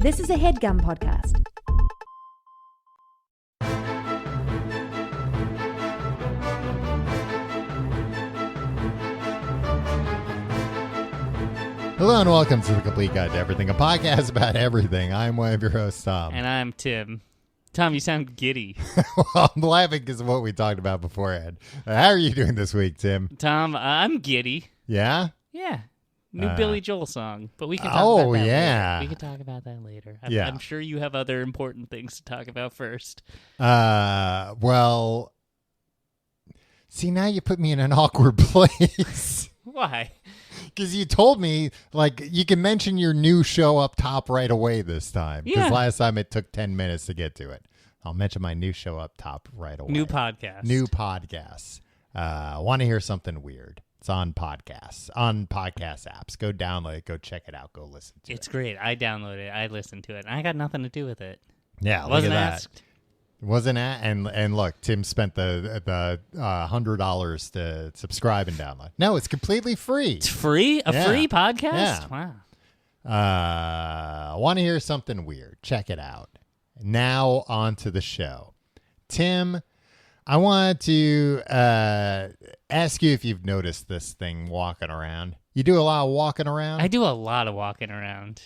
This is a HeadGum podcast. Hello and welcome to The Complete Guide to Everything, a podcast about everything. I'm one of your hosts, Tom. And I'm Tim. Tom, you sound giddy. Well, I'm laughing because of what we talked about beforehand. How are you doing this week, Tim? Tom, I'm giddy. Yeah? Yeah. New Billy Joel song. But we can talk about that yeah. later. We can talk about that later. Yeah. I'm sure you have other important things to talk about first. Well, see, now you put me in an awkward place. Why? Because you told me, like, you can mention your new show up top right away this time. Because Yeah. last time it took 10 minutes to get to it. I'll mention my new show up top right away. New podcast. New podcasts. Want to hear something weird? It's on podcasts, on podcast apps. Go download it. Go check it out. Go listen to It's it. great. I downloaded it. I listened to it. And I got nothing to do with it. Yeah, look Wasn't at that. asked. Wasn't it? And look, Tim spent the $100 to subscribe and download. No, it's completely free. It's free? A Yeah. free podcast? Yeah. Wow. Want to hear something weird? Check it out. Now on to the show. Tim, I wanted to ask you if you've noticed this thing walking around. You do a lot of walking around? I do a lot of walking around.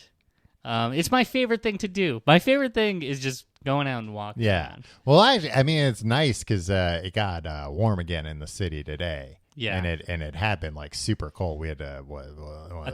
It's my favorite thing to do. My favorite thing is just going out and walking Yeah. around. Well, I mean, it's nice because it got warm again in the city today. Yeah. And it had been like super cold. We had a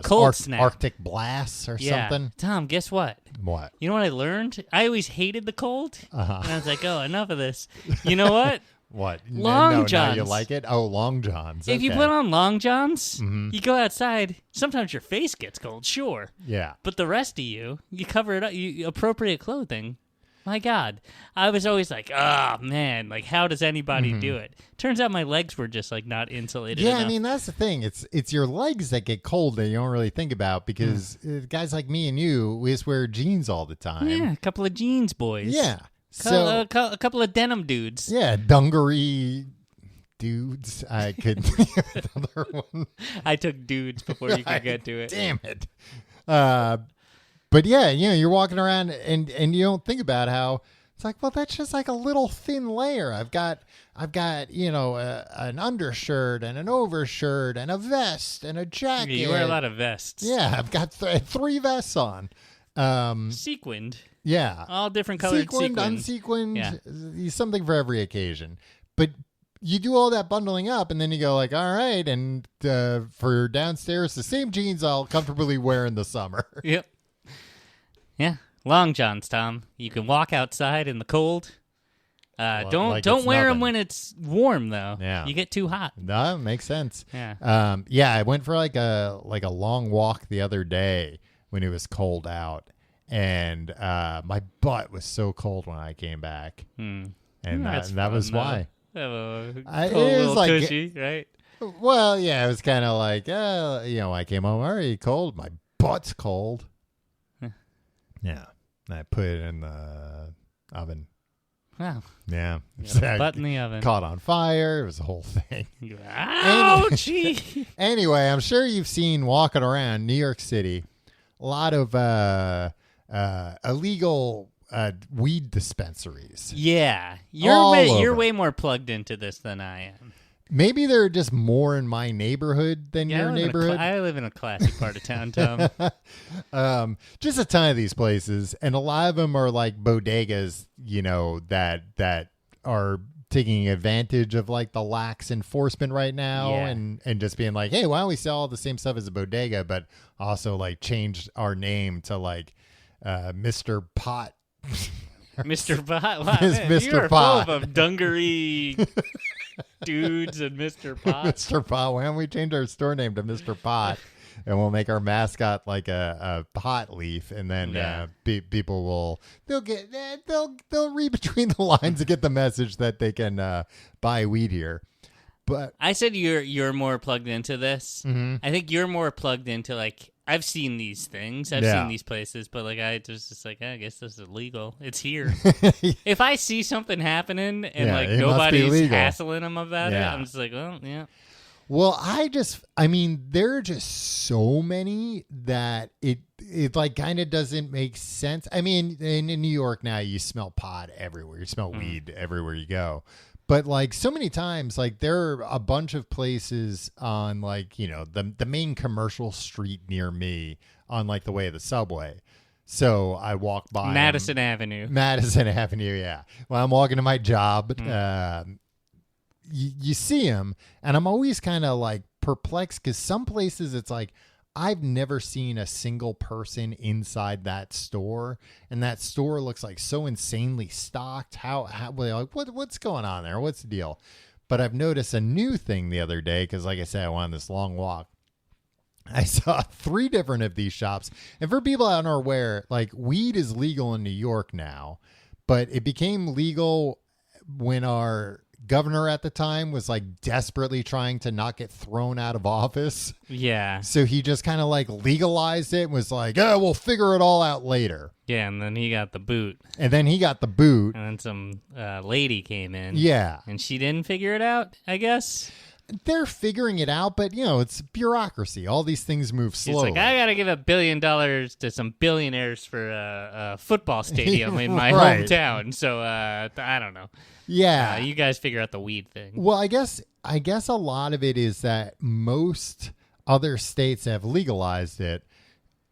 cold snap. Arctic blasts or Yeah. something. Tom, guess what? What? You know what I learned? I always hated the cold. Uh-huh. And I was like, oh, enough of this. You know what? What? Long no, now you johns. like it? Oh, long johns. If you Okay. put on long johns, Mm-hmm. you go outside. Sometimes your face gets cold, sure. Yeah. But the rest of you cover it up. You appropriate clothing. My God. I was always like, oh, man, like, how does anybody do it? Turns out my legs were just, like, not insulated Mm-hmm. Yeah, enough. I mean, that's the thing. It's your legs that get cold that you don't really think about because guys like me and you, we just wear jeans all the time. Yeah, a couple of jeans boys. Yeah. So, So, a couple of denim dudes. yeah, dungaree dudes. I could think of another one. I took dudes before you could get to it. Damn it. But yeah, you're walking around and you don't think about how it's like, well, that's just like a little thin layer. I've got an undershirt and an overshirt and a vest and a jacket. You wear a lot of vests. Yeah, I've got three vests on. Sequined. Yeah. All different colored Sequined, sequins. unsequined, something for every occasion. But you do all that bundling up, and then you go like, all right, and for downstairs, the same jeans I'll comfortably wear in the summer. Yep. Yeah. Long johns, Tom. You can walk outside in the cold. Don't like don't it's wear them nothing. when it's warm though. Yeah. You get too hot. No, makes sense. Yeah. Yeah, I went for like a long walk the other day when it was cold out, and my butt was so cold when I came back, and That's that was fun, why. though. I- Cold it is little like- cushy, right? Well, yeah, it was kind of like, I came home already cold. My butt's cold. Yeah. And I put it in the oven. Wow. Yeah. Got a butt in the oven. Caught on fire. It was a whole thing. Ouchie. Anyway, I'm sure you've seen walking around New York City a lot of illegal weed dispensaries. Yeah. All You're over. way more plugged into this than I am. Maybe they're just more in my neighborhood than Yeah, your neighborhood. I live in a classy part of town, Tom. Just a ton of these places, and a lot of them are like bodegas, that are taking advantage of like the lax enforcement right now, Yeah. and just being like, hey, why don't we sell all the same stuff as a bodega, but also like change our name to like Mr. Pot. Mr. Pot. Wow, Miss man, Mr. you are Pot. full of dungaree dudes and Mr. Pot. Mr. Pot. Why don't we change our store name to Mr. Pot? And we'll make our mascot like a pot leaf, and then Yeah. people will they'll read between the lines and get the message that they can buy weed here. But I said you're more plugged into this. Mhm. I think you're more plugged into like I've seen these things. I've Yeah. seen these places, but like I just like I guess this is illegal. It's here. If I see something happening and Yeah, like it must be nobody's legal. hassling them about it, Yeah. I'm just like, well, yeah. Well, I mean, there are just so many that it like kind of doesn't make sense. I mean, in New York now, you smell pot everywhere. You smell weed everywhere you go. But like so many times, like there are a bunch of places on like, you know, the main commercial street near me on like the way of the subway. So I walk by Madison Avenue. Madison Avenue, yeah. When I'm walking to my job, you see them, and I'm always kind of like perplexed because some places it's like I've never seen a single person inside that store, and that store looks like so insanely stocked. How like what's going on there? What's the deal? But I've noticed a new thing the other day because, like I said, I went on this long walk. I saw 3 different of these shops. And for people out there aware, like weed is legal in New York now, but it became legal when our governor at the time was like desperately trying to not get thrown out of office. Yeah. So he just kind of like legalized it and was like, oh, we'll figure it all out later. Yeah, and then he got the boot. And then he got the boot. And then some lady came in. Yeah. And she didn't figure it out, I guess. They're figuring it out, but, you know, it's bureaucracy. All these things move slowly. It's like, I got to give $1 billion to some billionaires for a football stadium in my Right. hometown. So, I don't know. Yeah. You guys figure out the weed thing. Well, I guess a lot of it is that most other states have legalized it.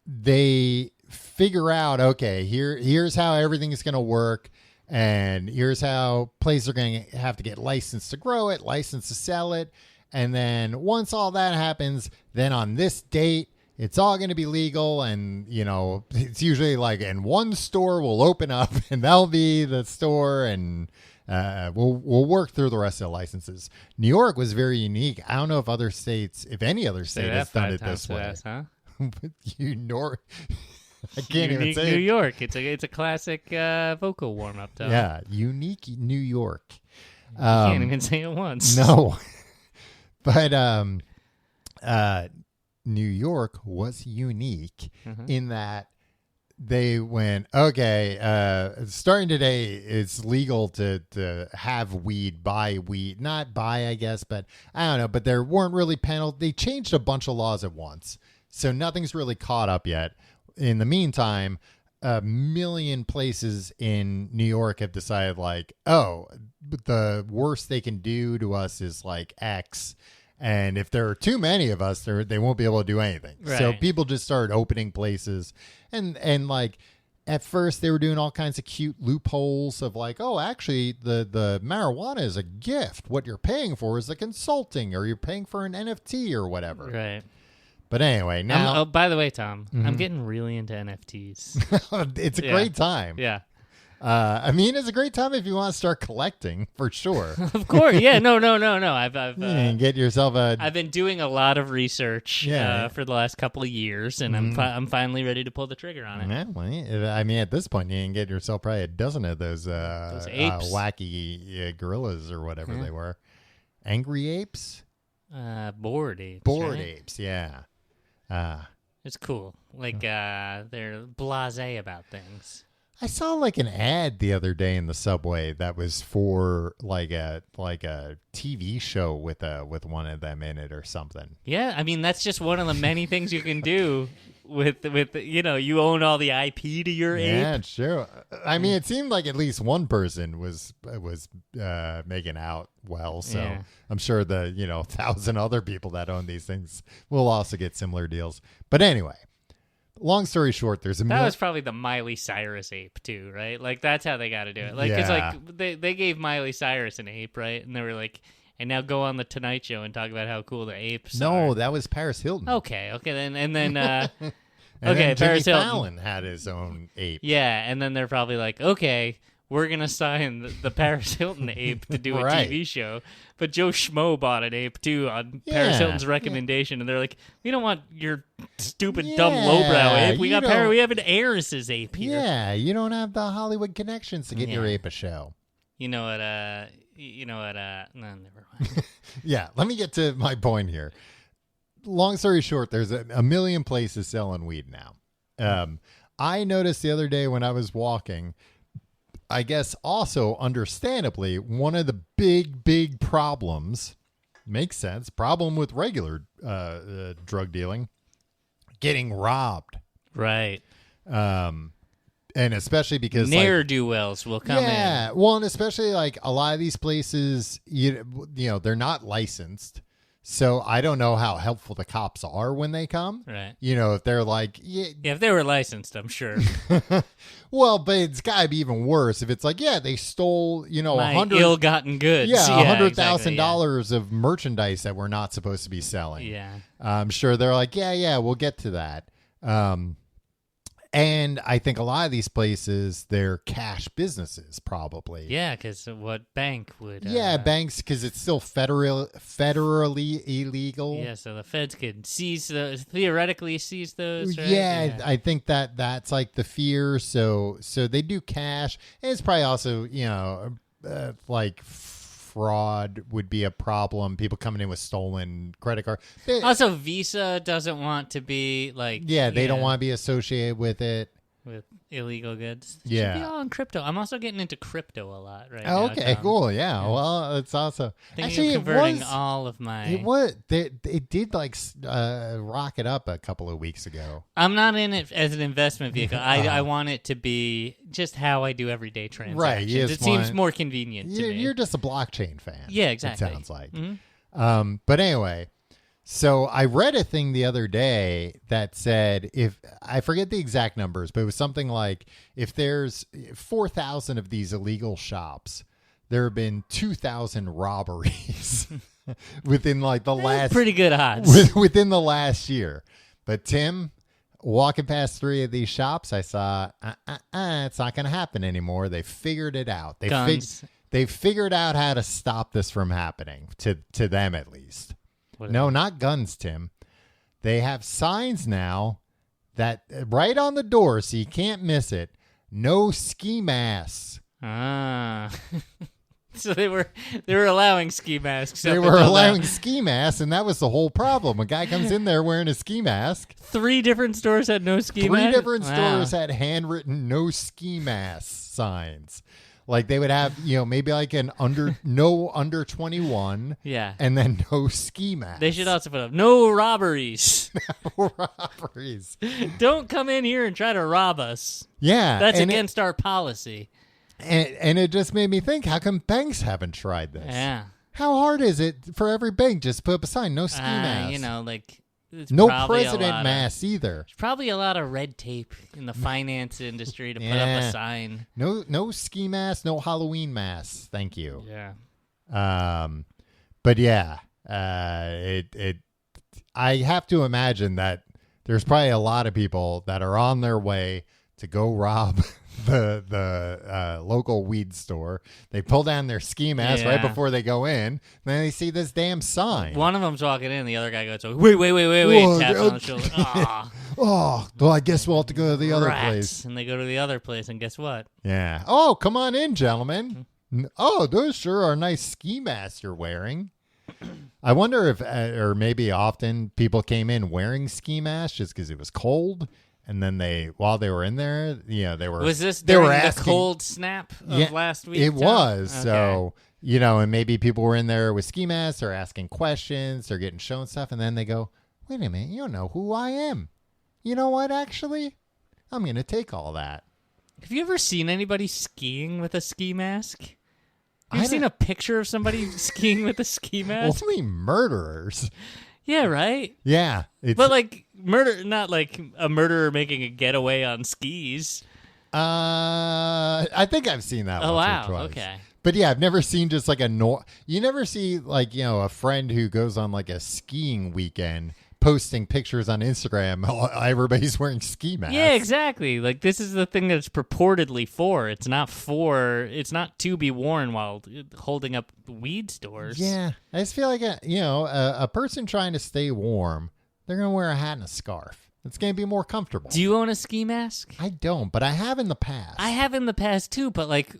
They figure out, okay, here's how everything is going to work. And here's how places are going to have to get licensed to grow it, licensed to sell it. And then once all that happens, then on this date, it's all going to be legal. And, you know, it's usually like, and one store will open up and that'll be the store. And we'll work through the rest of the licenses. New York was very unique. I don't know if other states, if any other state has done it this way. Fast, huh? I can't even Unique say New it. York. It's a classic vocal warm up. Yeah, unique New York. You can't even say it once. No, but New York was unique in that they went, okay, starting today, it's legal to have weed, buy weed, not buy, I guess, but I don't know. But there weren't really penalties. They changed a bunch of laws at once, so nothing's really caught up yet. In the meantime, 1 million places in New York have decided like, oh, the worst they can do to us is like X. And if there are too many of us, they won't be able to do anything. Right. So people just started opening places. And like at first they were doing all kinds of cute loopholes of like, oh, actually the marijuana is a gift. What you're paying for is the consulting, or you're paying for an NFT or whatever. Right. But anyway, now Oh, by the way, Tom, I'm getting really into NFTs. it's a Yeah. great time. Yeah. I mean, it's a great time if you want to start collecting, for sure. Of course. Yeah. No. I've And get yourself a. I've been doing a lot of research Yeah. for the last couple of years, and I'm finally ready to pull the trigger on it. Yeah, well, I mean, at this point, you can get yourself probably a dozen of those apes. wacky gorillas or whatever they were. Angry apes? Bored apes. Bored right? apes, yeah. It's cool. Like they're blasé about things. I saw like an ad the other day in the subway that was for like a TV show with one of them in it or something. Yeah, I mean that's just one of the many things you can do with you own all the IP to your Yeah, ape. it's true. I mean, it seemed like at least one person was making out well, so Yeah. I'm sure the 1,000 other people that own these things will also get similar deals. But anyway, long story short, there's a That was probably the Miley Cyrus ape too, right? Like that's how they got to do it. Like it's Yeah. like they gave Miley Cyrus an ape, right? And they were like, and now go on the Tonight Show and talk about how cool the apes are. no, that was Paris Hilton. Okay, then And okay, then Jimmy Paris Hilton. Fallon had his own ape. Yeah, and then they're probably like, okay, we're gonna sign the Paris Hilton ape to do a Right. TV show, but Joe Schmo bought an ape too on Paris Yeah. Hilton's recommendation, and they're like, we don't want your stupid dumb lowbrow Yeah, ape. We you got don't- we have an heiress's ape here. Yeah, you don't have the Hollywood connections to get your Yeah. ape a show. You know what? No, never mind. Yeah, let me get to my point here. Long story short, there's a million places selling weed now. I noticed the other day when I was walking, I guess also understandably, one of the big problems Makes sense. Problem with regular drug dealing, getting robbed. Right. And especially because ne'er-do-wells will come in. Yeah, well, and especially like a lot of these places, you know, they're not licensed. So I don't know how helpful the cops are when they come. Right. You know, if they're like, yeah, if they were licensed, I'm sure. Well, but it's got to be even worse if it's like, yeah, they stole, you know, My ill-gotten goods. Yeah, $100,000 exactly, of merchandise that we're not supposed to be selling. Yeah. I'm sure they're like, yeah, we'll get to that. And I think a lot of these places, they're cash businesses, probably. Yeah, because what bank would? Banks, because it's still federally illegal. Yeah, so the feds could theoretically seize those. Right? Yeah, I think that's like the fear. So they do cash, and it's probably also, you know, like fraud would be a problem. People coming in with stolen credit card. Also, Visa doesn't want to be like. Yeah, they don't want to be associated with it. With illegal goods. It yeah. should be all in crypto. I'm also getting into crypto a lot right now. Okay, cool. Yeah. Well, it's also actually converting all of my. It did like rocket up a couple of weeks ago. I'm not in it as an investment vehicle. I want it to be just how I do everyday transactions. Right. It seems more convenient to me. You're just a blockchain fan. Yeah, exactly. It sounds like. Mm-hmm. But anyway. So I read a thing the other day that said, if I forget the exact numbers, but it was something like if there's 4,000 of these illegal shops, there have been 2,000 robberies within like the last pretty good odds within the last year. But Tim, walking past 3 of these shops, I saw it's not going to happen anymore. They figured it out. They figured out how to stop this from happening to them at least. No, not guns, Tim. They have signs now that right on the door, so you can't miss it. No ski masks. So they were allowing ski masks. They were allowing ski masks, and that was the whole problem. A guy comes in there wearing a ski mask. 3 different stores had no ski masks. 3 different stores had handwritten no ski mask signs. Like they would have, you know, maybe like an under 21. Yeah. And then no ski mask. They should also put up no robberies. No robberies. Don't come in here and try to rob us. Yeah. That's against our policy. And it just made me think, how come banks haven't tried this? Yeah. How hard is it for every bank just to put up a sign, no ski mask? You know, like... No president mask either. There's probably a lot of red tape in the finance industry to put up a sign. No ski mask, no Halloween masks. Thank you. Yeah. But yeah, I have to imagine that there's probably a lot of people that are on their way to go rob the local weed store. They pull down their ski mask right before they go in. Then they see this damn sign. One of them's walking in. The other guy goes, wait. Whoa, taps on the shoulder. Oh, well, I guess we'll have to go to the other place. And they go to the other place, and guess what? Yeah. Oh, come on in, gentlemen. Oh, those sure are nice ski masks you're wearing. I wonder if, or maybe often people came in wearing ski masks just because it was cold. And then while they were in there, they were. Was this during the cold snap of last week? It was. Okay. So, and maybe people were in there with ski masks or asking questions or getting shown stuff. And then they go, wait a minute, you don't know who I am. You know what, actually? I'm going to take all that. Have you ever seen anybody skiing with a ski mask? Have you seen a picture of somebody skiing with a ski mask? Only murderers. Yeah, right? Yeah. But like murder, not like a murderer making a getaway on skis. I think I've seen that once or twice. Okay. But yeah, I've never seen just like you never see like, a friend who goes on like a skiing weekend posting pictures on Instagram. Everybody's wearing ski masks. Yeah, exactly. Like this is the thing that it's purportedly for. It's not to be worn while holding up weed stores. Yeah. I just feel like a person trying to stay warm, they're going to wear a hat and a scarf. It's going to be more comfortable. Do you own a ski mask? I don't, but I have in the past. I have in the past too, but like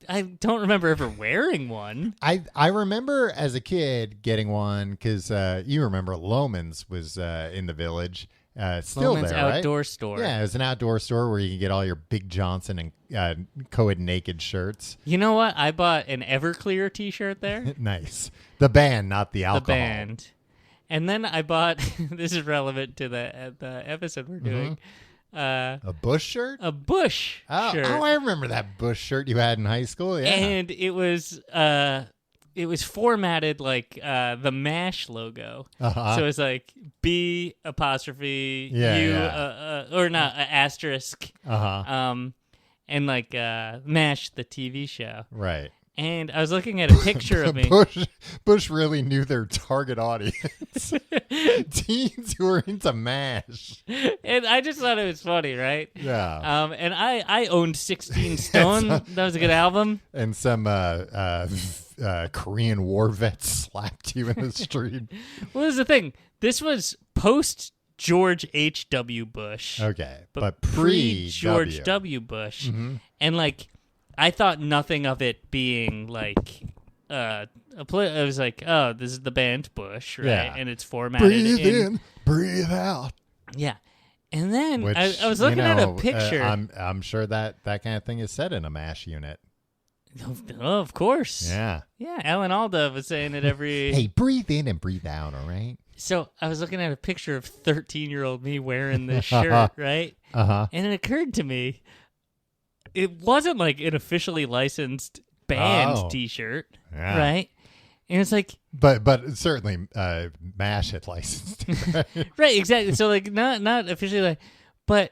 I don't remember ever wearing one. I remember as a kid getting one because you remember Loman's was in the village, It's still Loman's there, right? outdoor store. Yeah, it was an outdoor store where you can get all your Big Johnson and co-ed naked shirts. You know what? I bought an Everclear T-shirt there. Nice. The band, not the The alcohol. band. And then I bought. This is relevant to the episode we're doing. A Bush shirt? A Bush shirt. Oh, I remember that Bush shirt you had in high school. Yeah. And it was formatted like the MASH logo. Uh-huh. So it's like B apostrophe Yeah, U yeah. or not asterisk Uh-huh. and like MASH the TV show. Right. And I was looking at a picture of me. Bush really knew their target audience. Teens who are into MASH. And I just thought it was funny, right? Yeah. And I owned 16 Stone. That was a good album. And some Korean war vets slapped you in the street. Well, here's the thing. This was post George H.W. Bush. Okay. But pre George W. Bush. Mm-hmm. And like, I thought nothing of it being like I was like, oh, this is the band Bush, right? Yeah. And it's formatted Breathe in, breathe out. Yeah. And then Which, I was looking at a picture. I'm sure that kind of thing is said in a MASH unit. Oh, of course. Yeah. Yeah, Alan Alda was saying it every... Hey, breathe in and breathe out, all right? So I was looking at a picture of 13-year-old me wearing this shirt, right? Uh-huh. And it occurred to me, it wasn't like an officially licensed band T-shirt, Yeah. right? And it's like... But certainly MASH had licensed it, right? Right, exactly. So like not officially like... But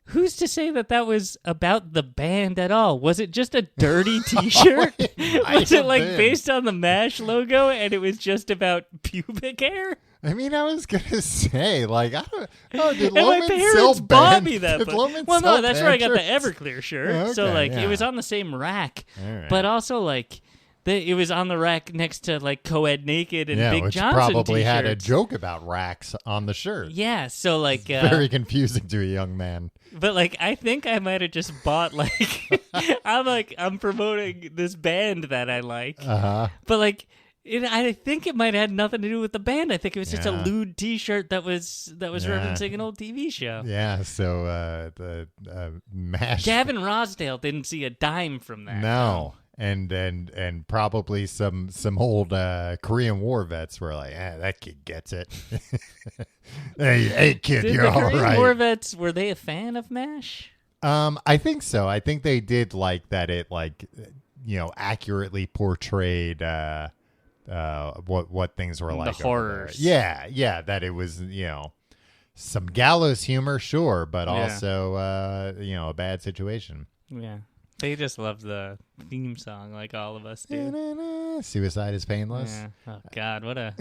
who's to say that was about the band at all? Was it just a dirty T-shirt? Was it like based on the MASH logo and it was just about pubic hair? I mean, I was gonna say, like, I don't. Oh, did And Loman my sell parents bought band? me that. Did Loman Well, sell no, that's where I band got the shirts? Everclear shirt. Okay, So like yeah. it was on the same rack, All right. but also like it was on the rack next to like co-ed naked and Yeah, Big which Johnson probably had a t-shirts. Joke about racks on the shirt. Yeah, so like Very confusing to a young man. but like I think I might have just bought like I'm promoting this band that I like, Uh-huh. but like. I think it might have had nothing to do with the band. I think it was just a Yeah. lewd T-shirt that was Yeah. referencing an old TV show. Yeah, so the MASH. Gavin Rosdale didn't see a dime from that. No. And probably some old Korean War vets were like, that kid gets it. hey kid, Did you're the all Korean right. War vets, were they a fan of MASH? I think so. I think they did like that. It accurately portrayed what things were like. over there. horrors. Yeah. That it was some gallows humor, sure, but Yeah. also a bad situation. Yeah. They just love the theme song like all of us do. Suicide is painless. Yeah. Oh, God, what a...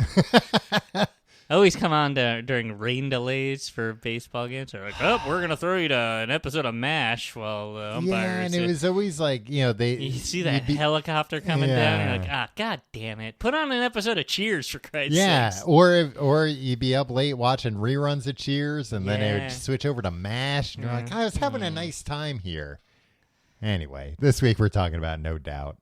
I always come on during rain delays for baseball games. They're like, oh, we're going to throw you to an episode of MASH while the umpires... Yeah, and it was always like, they... You see that helicopter coming down, and you're like, God damn it. Put on an episode of Cheers, for Christ's sakes. or you'd be up late watching reruns of Cheers, and then it Yeah. would switch over to MASH, and you're like, I was having a nice time here. Anyway, this week we're talking about No Doubt,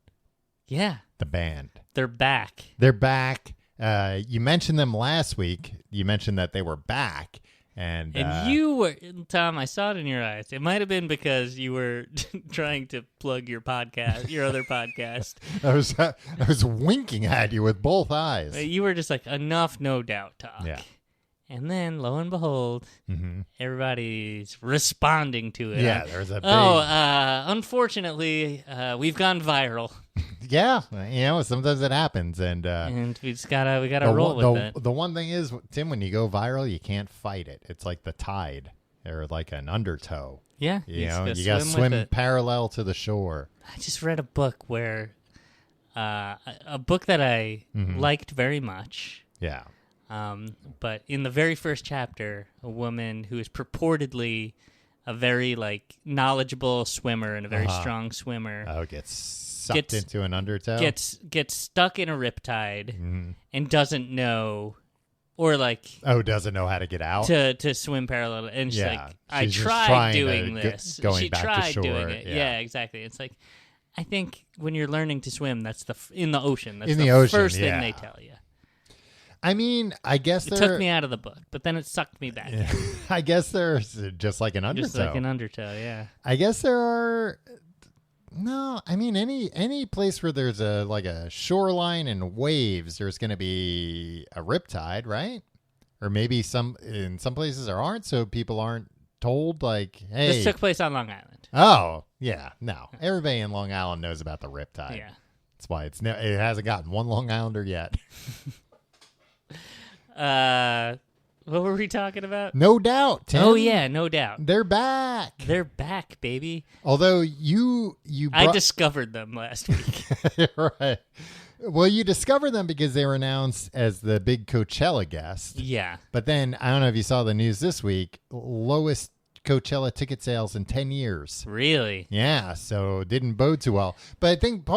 Yeah. the band. They're back. They're back. You mentioned them last week. You mentioned that they were back. And you were, Tom, I saw it in your eyes. It might have been because you were trying to plug your podcast, your other podcast. I was winking at you with both eyes. You were just like, enough No Doubt talk. Yeah. And then, lo and behold, Mm-hmm. everybody's responding to it. Yeah, there's a big... Unfortunately, we've gone viral. Yeah, sometimes it happens. And We gotta roll with it. The one thing is, Tim, when you go viral, you can't fight it. It's like the tide or like an undertow. Yeah. You just got to with swim it. parallel to the shore. I just read a book where, a book that I liked very much. Yeah. But in the very first chapter, a woman who is purportedly a very knowledgeable swimmer and a very strong swimmer Oh, gets sucked into an undertow. gets stuck in a riptide and doesn't know, or doesn't know how to get out. to swim parallel. And she's Yeah, like, I she's just tried trying to doing this. going She back to tried shore, doing it. yeah. Yeah, exactly. It's like, I think when you're learning to swim, that's in the ocean. That's In the the ocean, first thing yeah. they tell you. I mean, I guess It took me out of the book, but then it sucked me back. Yeah, I guess there's just like an undertow. Just like an undertow, yeah. I guess there are. No, I mean any place where there's a shoreline and waves, there's going to be a riptide, right? Or maybe in some places there aren't, so people aren't told like, hey. This took place on Long Island. Oh yeah, no, everybody in Long Island knows about the riptide. Yeah. That's why it hasn't gotten one Long Islander yet. What were we talking about? No doubt, Tim. Oh yeah, no doubt. They're back. They're back, baby. Although you I discovered them last week. Right. Well, you discovered them because they were announced as the big Coachella guest. Yeah. But then, I don't know if you saw the news this week, lowest Coachella ticket sales in 10 years. Really? Yeah, so it didn't bode too well. But I think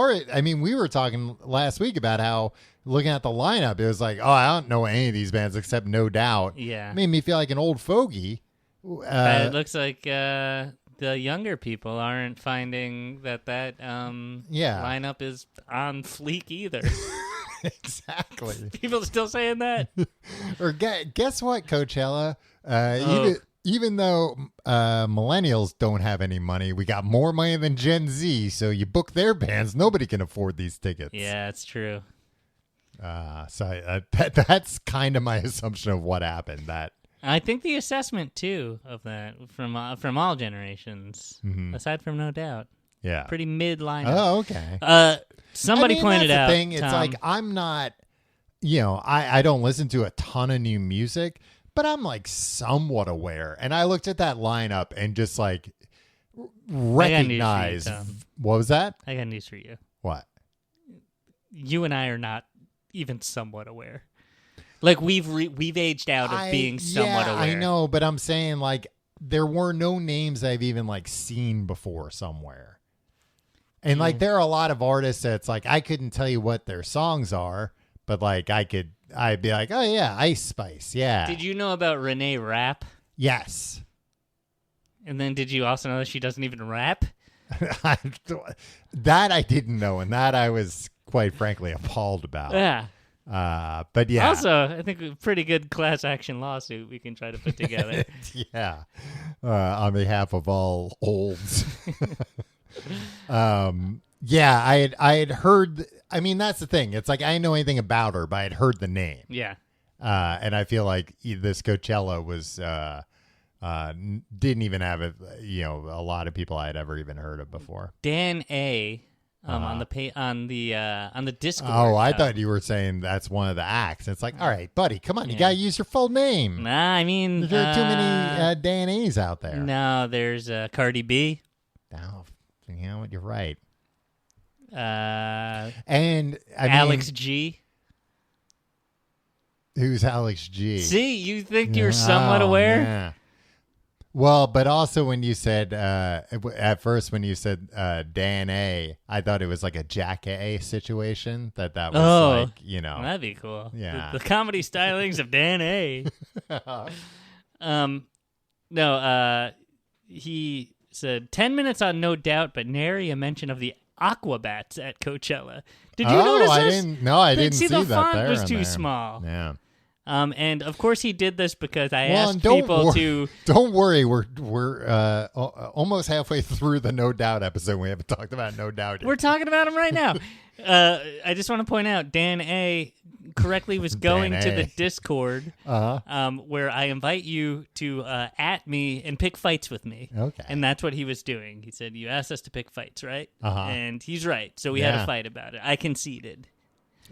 we were talking last week about how looking at the lineup, it was like, oh, I don't know any of these bands except No Doubt. Yeah. It made me feel like an old fogey. It looks like the younger people aren't finding that lineup is on fleek either. Exactly. People still saying that? Or guess what, Coachella? Even though millennials don't have any money, we got more money than Gen Z. So you book their bands, nobody can afford these tickets. Yeah, it's true. So that's kind of my assumption of what happened. That I think the assessment too of that from all generations, aside from No Doubt, yeah, pretty mid lineup. Oh, okay. Somebody pointed out. Thing. It's Tom, like I'm not, I don't listen to a ton of new music, but I'm like somewhat aware. And I looked at that lineup and just like recognized. What was that? I got news for you. What? You and I are not even somewhat aware. Like we've aged out of being somewhat aware. I know, but I'm saying like there were no names I've even like seen before somewhere. And like there are a lot of artists that's like I couldn't tell you what their songs are, but like I'd be like, oh yeah, Ice Spice, yeah. Did you know about Renee Rapp? Yes. And then did you also know that she doesn't even rap? That I didn't know, and that I was quite frankly appalled about. Yeah. But yeah. Also, I think a pretty good class action lawsuit we can try to put together. Yeah. On behalf of all olds. Yeah, I had heard. I mean, that's the thing. It's like I didn't know anything about her, but I had heard the name. Yeah. And I feel like this Coachella was didn't even have a lot of people I had ever even heard of before. Dan A. On the Discord. Oh, I thought you were saying that's one of the acts. It's like, all right, buddy, come on, you gotta use your full name. Nah, I mean, there are too many Dan A's out there. No, there's Cardi B. No, you know what? You're right. And Alex G. Who's Alex G? See, you think you're somewhat aware? Yeah. Well, but also when you said at first when you said Dan A, I thought it was like a Jack A situation. That was like that'd be cool. Yeah, the comedy stylings of Dan A. No, he said 10 minutes on No Doubt, but nary a mention of the Aquabats at Coachella. Did you notice this? I didn't see the that. font was too small. Yeah. And of course he did this because I asked people to. Don't worry, we're almost halfway through the No Doubt episode. We haven't talked about No Doubt yet. We're talking about him right now. I just want to point out Dan A. correctly was going to the Discord, where I invite you to at me and pick fights with me. Okay, and that's what he was doing. He said, "You asked us to pick fights, right?" And he's right. So we had a fight about it. I conceded.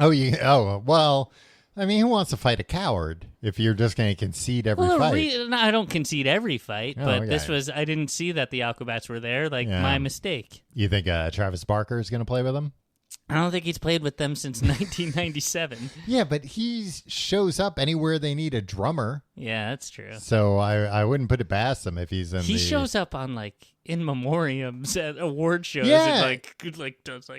Oh, well. I mean, who wants to fight a coward if you're just going to concede every fight? I don't concede every fight, but this was, I didn't see that the Aquabats were there. My mistake. You think Travis Barker is going to play with them? I don't think he's played with them since 1997. Yeah, but he shows up anywhere they need a drummer. Yeah, that's true. So I wouldn't put it past him if he's in He shows up on, in memoriams at award shows. Yeah. And, does,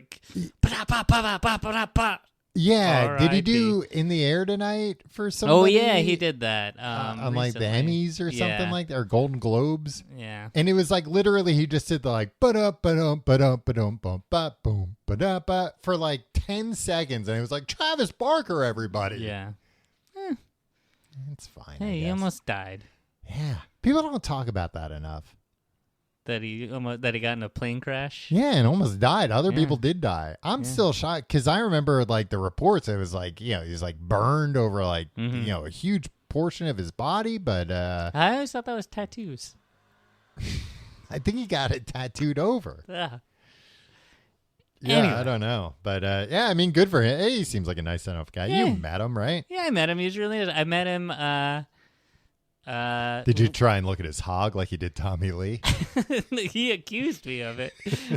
ba-da-ba-ba-ba-ba-ba-ba. Yeah, did he do In the Air Tonight for somebody? Oh, yeah, he did that. On the Emmys or something like that, or Golden Globes. Yeah. And it was literally he just did the ba-da-ba-dum, ba-dum, ba-boom, ba-da-ba for 10 seconds. And it was like, Travis Barker, everybody. Yeah. It's fine. Hey, he almost died. Yeah. People don't talk about that enough. That he got in a plane crash. Yeah, and almost died. Other people did die. I'm still shocked because I remember like the reports. It was like, he was like burned over like a huge portion of his body. But I always thought that was tattoos. I think he got it tattooed over. Yeah. Yeah, Anyway. I don't know, but I mean, good for him. Hey, he seems like a nice enough guy. Yeah. You met him, right? Yeah, I met him. He was really nice. I met him. Did you try and look at his hog like you did Tommy Lee? He accused me of it.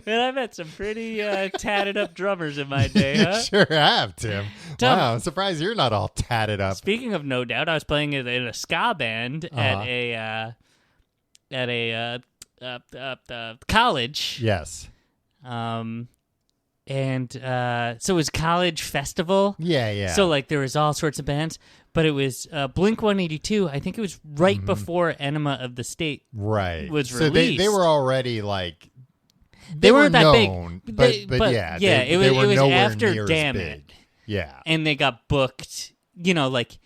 Man, I met some pretty tatted up drummers in my day, huh? You sure have, Tim. Tom- Wow, I'm surprised you're not all tatted up. Speaking of No Doubt, I was playing in a ska band at a college. Yes. And so it was college festival. Yeah. So like there was all sorts of bands, but it was Blink 182. I think it was right before Enema of the State right was so released. they were already like They weren't that known, big, but yeah, it they was were nowhere after near Damn as It, big. Yeah. and they got booked. Like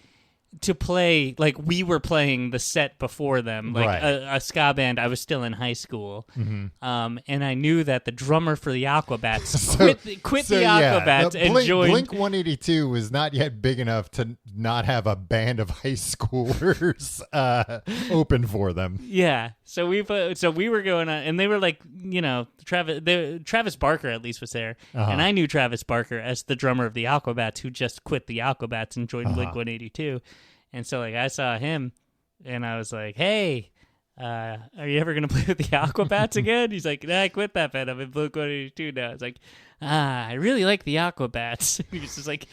to play, like we were playing the set before them, like Right. a ska band. I was still in high school, and I knew that the drummer for the Aquabats quit the Aquabats and joined. Blink 182 was not yet big enough to not have a band of high schoolers open for them. Yeah, so we were going on, and they were like, Travis Barker at least was there, and I knew Travis Barker as the drummer of the Aquabats, who just quit the Aquabats and joined Blink 182, and so like I saw him, and I was like, hey. Are you ever gonna play with the Aquabats again? He's like, nah, I quit that band. I'm in Blink 182 now. It's like, I really like the Aquabats. He's just like,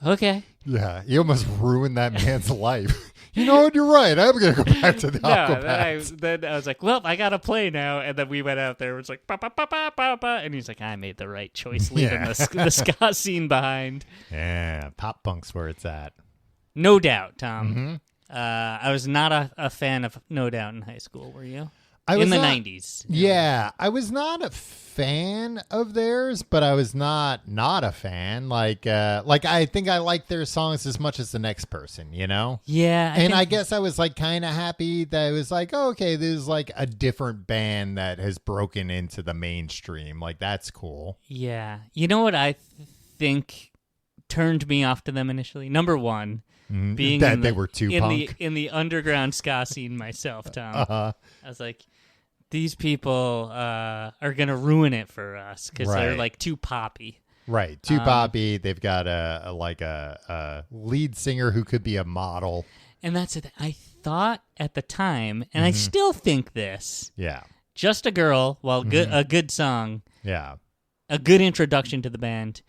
okay. Yeah, you almost ruined that man's life. You know what? You're right. I'm gonna go back to the Aquabats. Then I was like, well, I gotta play now. And then we went out there. It was like, ba ba ba ba ba ba, and he's like, I made the right choice, leaving the ska scene behind. Yeah, pop punk's where it's at. No Doubt, Tom. I was not a fan of No Doubt in high school. Were you? In the 90s. Yeah, I was not a fan of theirs, but I was not a fan. Like I think I like their songs as much as the next person, you know? Yeah. I guess I was like kind of happy that it was like, oh, okay, this is like a different band that has broken into the mainstream. Like, that's cool. Yeah. You know what I think turned me off to them initially? Number one. Being that they were too punk in the underground ska scene myself, Tom. I was like, these people are gonna ruin it for us because they're like too poppy. Right, too poppy. They've got a lead singer who could be a model, and that's it. I thought at the time, and I still think this. Yeah, Just a Girl, a good song. Yeah, a good introduction to the band.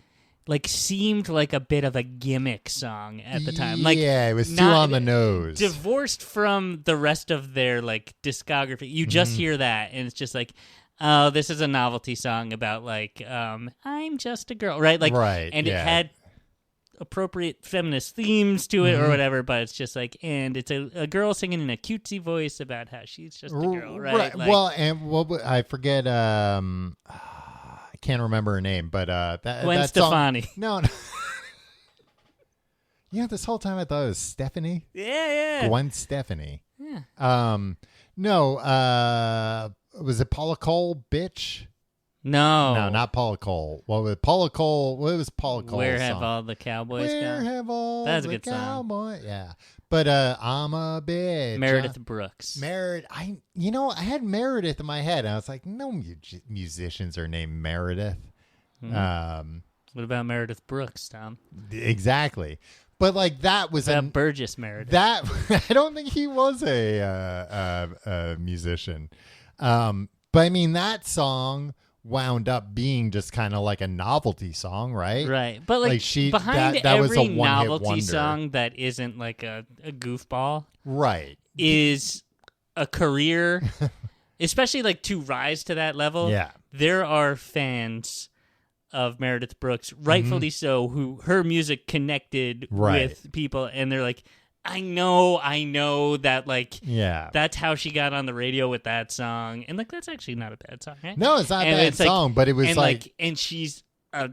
Like seemed like a bit of a gimmick song at the time. Like it was too on the nose. Divorced from the rest of their like discography. You just hear that and it's just like, oh, this is a novelty song about like I'm just a girl, right? Like and it had appropriate feminist themes to it or whatever, but it's just like, and it's a girl singing in a cutesy voice about how she's just a girl, right? Like, well, and I forget I can't remember her name, but Gwen Stefani. No. This whole time I thought it was Stephanie. Yeah. Gwen Stefani. Yeah. No. Was it Paula Cole, bitch? No, not Paula Cole. What was Paula Cole? What was Paula Cole? Where have all the cowboys gone? Where have all That's a the good song. cowboys? Yeah. But I'm a bitch. Meredith Brooks. I had Meredith in my head, and I was like, no musicians are named Meredith. What about Meredith Brooks, Tom? Exactly. But like that was Burgess Meredith. That I don't think he was a musician. But I mean that song wound up being just kind of like a novelty song, right? Right. But like behind that every was a one-hit novelty wonder. song that isn't like a goofball, right, is a career, especially like to rise to that level. Yeah. There are fans of Meredith Brooks, rightfully so, who her music connected with people, and they're like, I know that, like, that's how she got on the radio with that song, and like that's actually not a bad song, right? No, it's not a bad song, but it was and like, and she's a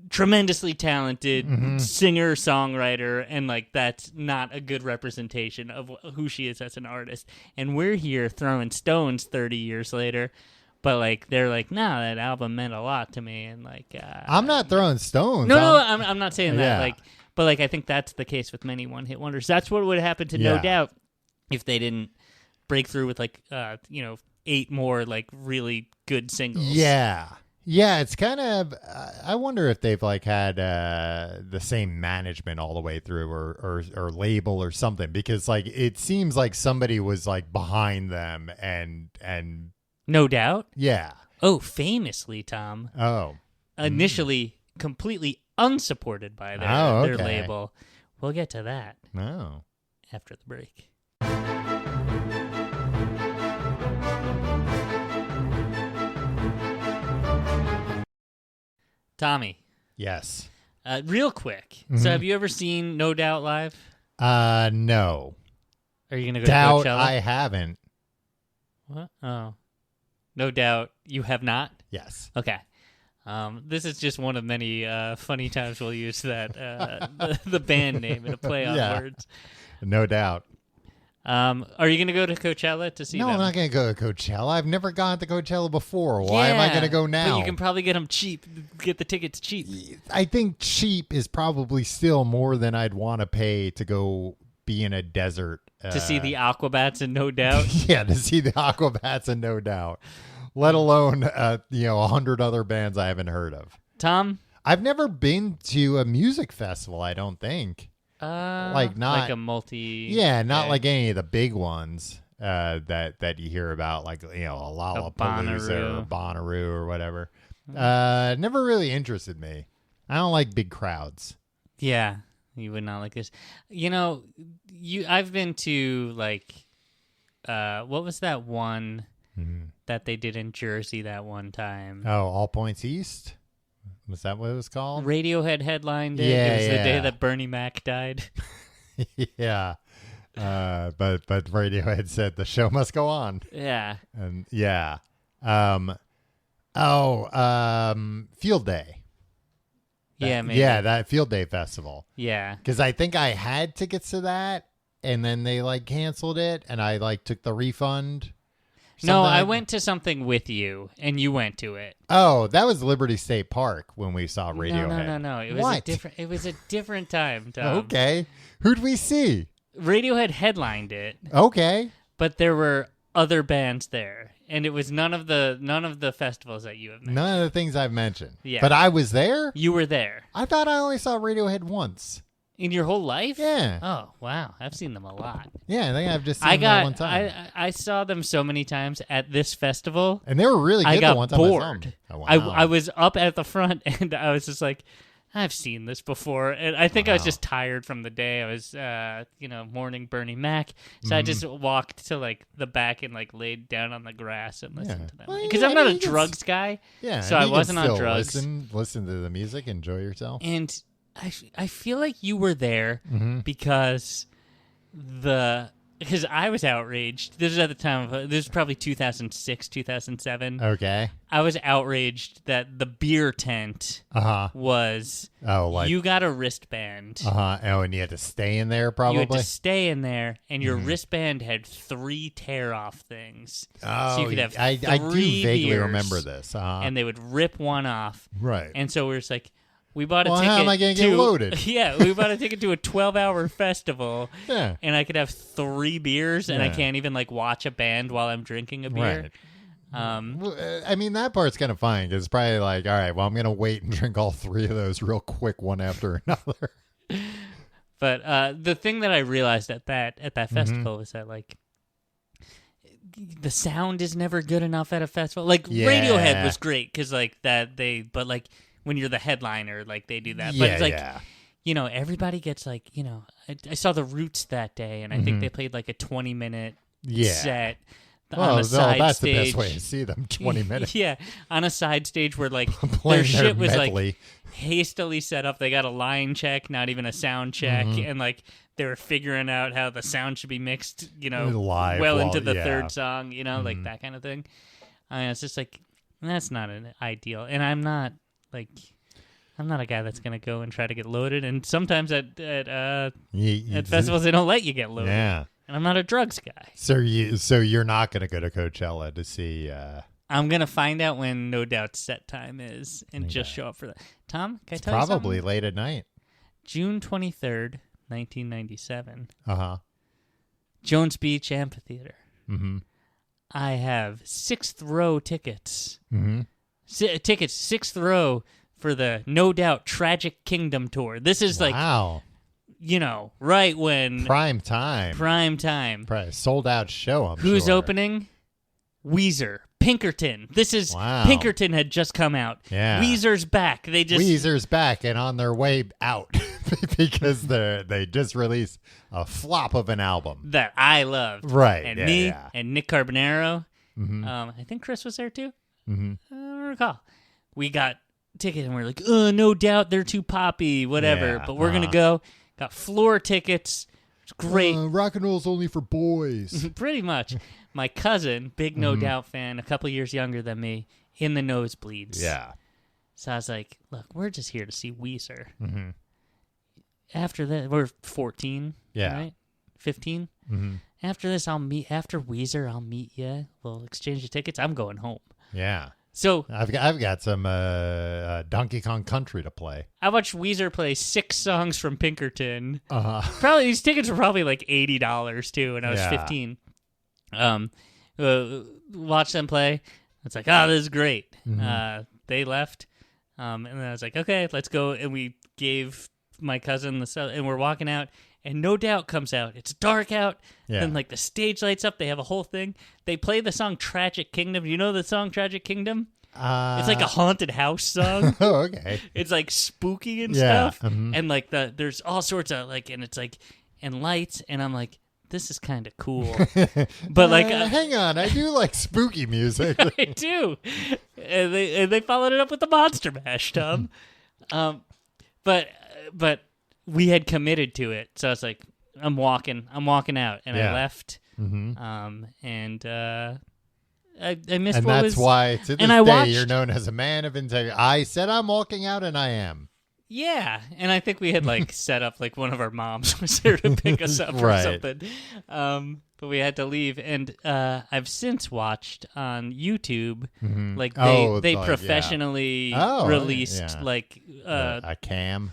tremendously talented Mm-hmm. singer songwriter, and like that's not a good representation of who she is as an artist. And we're here throwing stones 30 years later, but like they're like, no, that album meant a lot to me, and like I'm not throwing stones. no, I'm not saying that. Yeah. Like, but like I think that's the case with many one-hit wonders. That's what would happen to No Yeah. Doubt if they didn't break through with like 8 more like really good singles. Yeah. Yeah, it's kind of. I wonder if they've like had the same management all the way through, or label or something, because like it seems like somebody was like behind them, and No Doubt. yeah. Oh, famously, Tom. Oh, Initially completely unsupported by their okay. label. We'll get to that no. after the break. Tommy, Yes. real quick. Mhm. So have you ever seen No Doubt live? No. Are you going to go Doubt to Coachella? I haven't. What? Oh. No Doubt you have not? Yes. Okay. This is just one of many funny times we'll use that the band name in a play on Yeah. words. No doubt. Are you going to go to Coachella to see No, them? I'm not going to go to Coachella. I've never gone to Coachella before. Why am I going to go now? But you can probably get them cheap. Get the tickets cheap. I think cheap is probably still more than I'd want to pay to go be in a desert. To see the Aquabats and No Doubt. Yeah, to see the Aquabats and No Doubt. Let alone, 100 other bands I haven't heard of. Tom? I've never been to a music festival, I don't think. Like a multi... Yeah, not okay. like any of the big ones that you hear about, like, a Lollapalooza Bonnaroo. or Bonnaroo or whatever. Never really interested me. I don't like big crowds. Yeah, you would not like this. I've been to, like... what was that one that they did in Jersey that one time? Oh, All Points East? Was that what it was called? Radiohead headlined it. Yeah, It was the day yeah. that Bernie Mac died. Yeah. But Radiohead said the show must go on. Yeah. And yeah. Field Day. Yeah, maybe. Yeah, that Field Day festival. Yeah. Because I think I had tickets to that, and then they like canceled it, and I like took the refund. No, Something I like- went to something with you, and you went to it. Oh, that was Liberty State Park when we saw Radiohead. No. It was What? a different. It was a different time, Tom. Okay. Who'd we see? Radiohead headlined it, Okay. but there were other bands there, and it was none of the festivals that you have mentioned. None of the things I've mentioned. Yeah. But I was there? You were there I thought I only saw Radiohead once. in your whole life. Yeah. Oh wow, I've seen them a lot. Yeah, I think I've just seen them that one time. I saw them so many times at this festival. And they were really good I got the one time bored. I saw them. Oh, wow. I was up at the front, and I was just like, I've seen this before, and I think I was Wow. just tired from the day. I was, mourning Bernie Mac, so I just walked to like the back and like laid down on the grass and listened Yeah. to them Well, because yeah, I'm I not mean, a you can drugs guy, Yeah, so and I you can wasn't on still drugs. Listen to the music, enjoy yourself. And I feel like you were there because I was outraged. This was at the time of this was probably 2006, 2007. Okay. I was outraged that the beer tent was Oh, like you got a wristband. Oh, and you had to stay in there You probably. had to stay in there, and your wristband had 3 tear-off things. Oh, so you could have I do 3 vaguely beers, remember this. and they would rip one off. Right. And so we were just like, we bought a Well, ticket. how am I gonna get to- loaded? Yeah, we bought a ticket to a 12-hour festival, Yeah. and I could have 3 beers, and I Yeah. can't even like watch a band while I'm drinking a beer. Right. Well, I mean, that part's kind of fine because it's probably like, all right, well, I'm going to wait and drink all 3 of those real quick, one after another. But the thing that I realized at that Mm-hmm. festival was that like the sound is never good enough at a festival. Like Yeah. Radiohead was great because like but like when you're the headliner, like they do that. But it's like everybody gets like I saw the Roots that day, and I think they played like a 20-minute Mm-hmm. Yeah. set. Well, On a side that's stage. the best way to see them. 20 minutes. Yeah, on a side stage where like Playing their shit was medley. like hastily set up. They got a line check, not even a sound check, Mm-hmm. and like they were figuring out how the sound should be mixed. Live well while- into the yeah. third song. Like that kind of thing. I mean, it's just like that's not an ideal, and I'm not like I'm not a guy that's gonna go and try to get loaded. And sometimes at You- festivals they don't let you get loaded. Yeah. And I'm not a drugs guy. So you're not going to go to Coachella to see. I'm gonna find out when No Doubt's set time is and just show up for that. Tom, can I tell you Probably something? late at night. June 23rd, 1997, Jones Beach Amphitheater. Mm-hmm. I have 6th row tickets. Mm-hmm. Tickets 6th row for the No Doubt Tragic Kingdom tour. This is Wow. right when Prime time. Probably Sold out show. I'm Who's sure. opening? Weezer. Pinkerton. This is Wow. Pinkerton had just come out. Yeah. Weezer's back. Weezer's back and on their way out because they just released a flop of an album. that I loved. Right. And yeah, me yeah. and Nick Carbonaro. Mm-hmm. I think Chris was there too. Mm-hmm. I don't recall. We got tickets and we're like, No Doubt they're too poppy, whatever. Yeah, But we're gonna go. Got floor tickets. It's great. Rock and roll's only for boys. Pretty much. My cousin, big No Mm-hmm. Doubt fan, a couple years younger than me, in the nosebleeds. Yeah. So I was like, look, we're just here to see Weezer. Mm-hmm. After that, we're 14, Yeah. right? 15. Mm-hmm. After this, after Weezer, I'll meet you. We'll exchange the tickets. I'm going home. Yeah. So I've got some Donkey Kong Country to play. I watched Weezer play 6 songs from Pinkerton. Uh-huh. Probably these tickets were probably like $80 too, and I was Yeah. 15. Watch them play. It's like, this is great. Mm-hmm. They left, and then I was like, okay, let's go. And we gave my cousin the stuff, and we're walking out, and No Doubt comes out. It's dark out. Yeah. Then like the stage lights up. They have a whole thing. They play the song Tragic Kingdom. You know the song Tragic Kingdom? It's like a haunted house song. Oh, okay. It's like spooky and Yeah, stuff, mhm. and like there's all sorts of like, and it's like and lights, and I'm like, this is kind of cool, but like hang on, I do like spooky music. I do, and they followed it up with the Monster Mash, Tom, but we had committed to it, so I was like, I'm walking out, and Yeah. I left, Mm-hmm. and I missed And what that's was. why to this and I day watched- you're known as a man of integrity. I said I'm walking out, and I am. Yeah, and I think we had like set up like one of our moms was there to pick us up or Right. something. But we had to leave, and I've since watched on YouTube like they like, professionally Oh, released yeah. like A cam.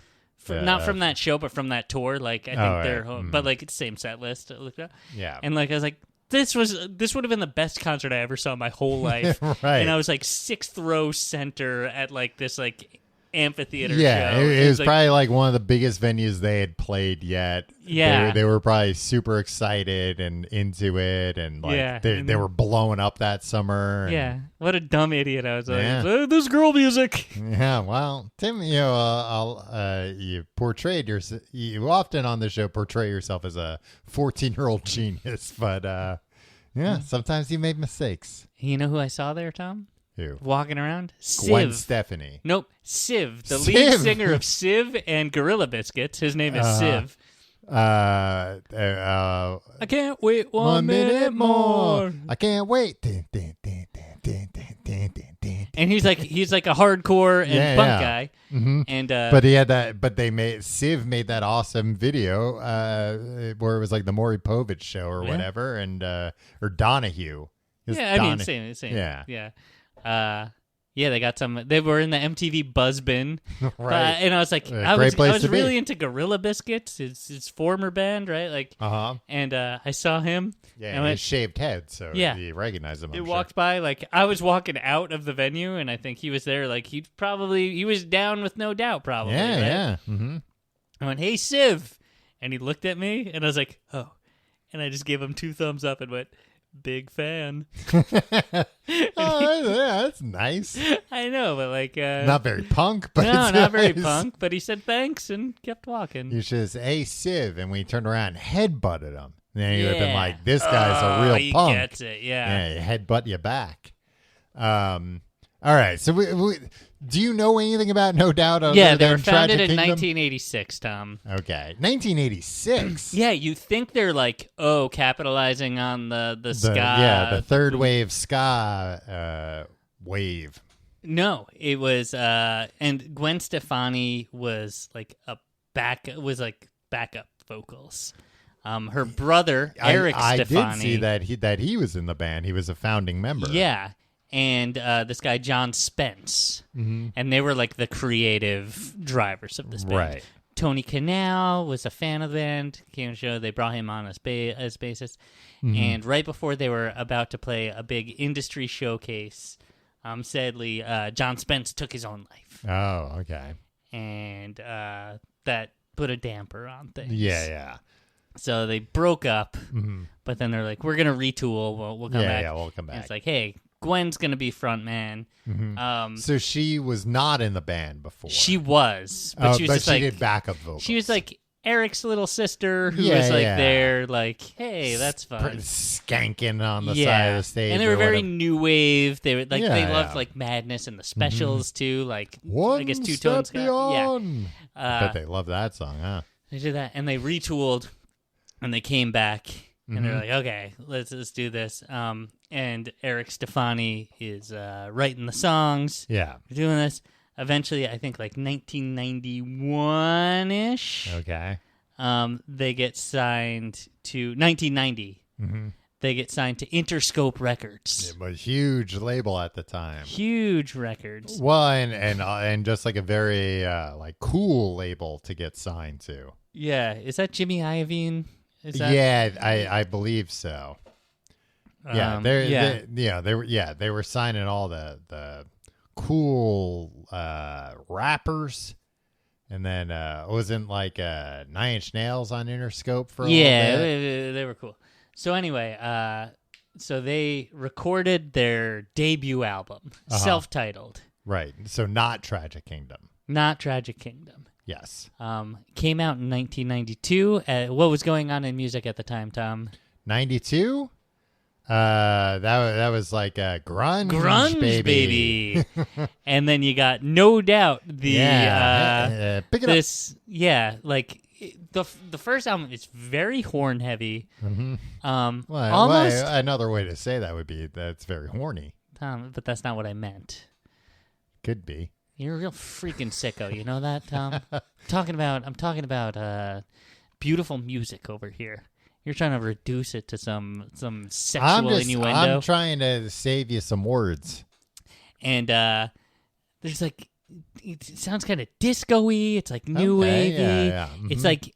not from that show but from that tour. Like I think Oh, they're right. home, but like it's same set list. I looked up. Yeah. And like I was like, this would have been the best concert I ever saw in my whole life. Right. And I was like 6th row center at like this like amphitheater Yeah, show. it was like, probably like one of the biggest venues they had played yet. Yeah. They were probably super excited and into it, and like Yeah, they and they then- were blowing up that summer. and- yeah, what a dumb idiot I was. Like, Yeah. This girl music. Yeah, well, Tim, you portrayed you often on the show portray yourself as a 14-year-old genius, but yeah, sometimes you made mistakes. You know who I saw there, Tom? Who? Walking around? Gwen Civ. Stefani. Nope, Civ, the lead Civ. singer of Civ and Gorilla Biscuits. His name is Civ. Uh, I can't wait one minute more. I can't wait. And he's like a hardcore and Yeah, punk yeah. guy. Mm-hmm. And But he had that. But Civ made that awesome video where it was like the Maury Povich show or Yeah. whatever, and or Donahue. It was yeah, I mean, Donahue. same. Yeah. Yeah, they got some. They were in the MTV Buzz Bin, Right. and I was like, I great was place to be. really into Gorilla Biscuits, his former band, right? Like, Uh-huh. and I saw him. Yeah, and he I had went, shaved head, so Yeah. you recognize him. it I'm walked by, like I was walking out of the venue, and I think he was there. Like he was down with No Doubt, sure. probably. Yeah, right? yeah. Mm-hmm. I went, "Hey, Civ," and he looked at me, and I was like, "Oh," and I just gave him 2 thumbs up and went, "Big fan." Oh, yeah, that's nice. I know, but like, Not very punk, but no, it's not very nice. punk. But he said thanks and kept walking. You should say, "Hey, Civ," and we turned around and headbutted him. And then you would have been Yeah. like, "This guy's a real he punk." gets it, yeah. Yeah, you headbutt you back. All right. So, do you know anything about No Doubt? Other Yeah, they than were founded Tragic in Kingdom? 1986, Tom. Okay, 1986. Yeah, you think they're like, capitalizing on the ska. The third wave ska wave. No, it was and Gwen Stefani was like backup vocals. Her brother Eric Stefani. I did see that he was in the band. He was a founding member. Yeah. And this guy John Spence. And they were like the creative drivers of this band. Right. Tony Kanal was a fan of the band. Came to the show. They brought him on as bassist. And right before they were about to play a big industry showcase, sadly, John Spence took his own life. Oh, okay. And that put a damper on things. Yeah. So they broke up, but then they're like, we're going to retool. We'll come back. Yeah, we'll come back. And it's like, hey, Gwen's going to be front man. So she was not in the band before. She was, but she was just she like, did backup vocals. she was like Eric's little sister who was like there, like, hey, that's fun. Skanking on the side of the stage. And they were very new wave. They were like they loved yeah. like Madness and the Specials too. Like One I guess Two Step Tones. Beyond. Yeah. Bet they love that song, huh? They did that, and they retooled, and they came back, and they're like, okay, let's do this. And Eric Stefani is writing the songs. Yeah. We're doing this. Eventually, I think like 1991-ish. Okay. They get signed to 1990. They get signed to Interscope Records. It was a huge label at the time. Huge records. Well, and just like a very like cool label to get signed to. Yeah, is that Jimmy Iovine? Is that... Yeah, I believe so. Yeah, they were signing all the cool rappers, and then wasn't like 9 Inch Nails on Interscope for a little bit? They were cool. So anyway, so they recorded their debut album, self-titled. Right. So not Tragic Kingdom. Not Tragic Kingdom. Yes. Came out in 1992. What was going on in music at the time, Tom? 92? That was like a grunge baby. And then you got No Doubt pick it up. Like the first album is very horn heavy. Well, almost another way to say that would be that's very horny. Tom, but that's not what I meant. Could be. You're a real freaking sicko, you know that, Tom? I'm talking about beautiful music over here. You're trying to reduce it to some sexual innuendo. I'm trying to save you some words. And there's like, it sounds kind of disco-y. It's like new wavy. Yeah. It's like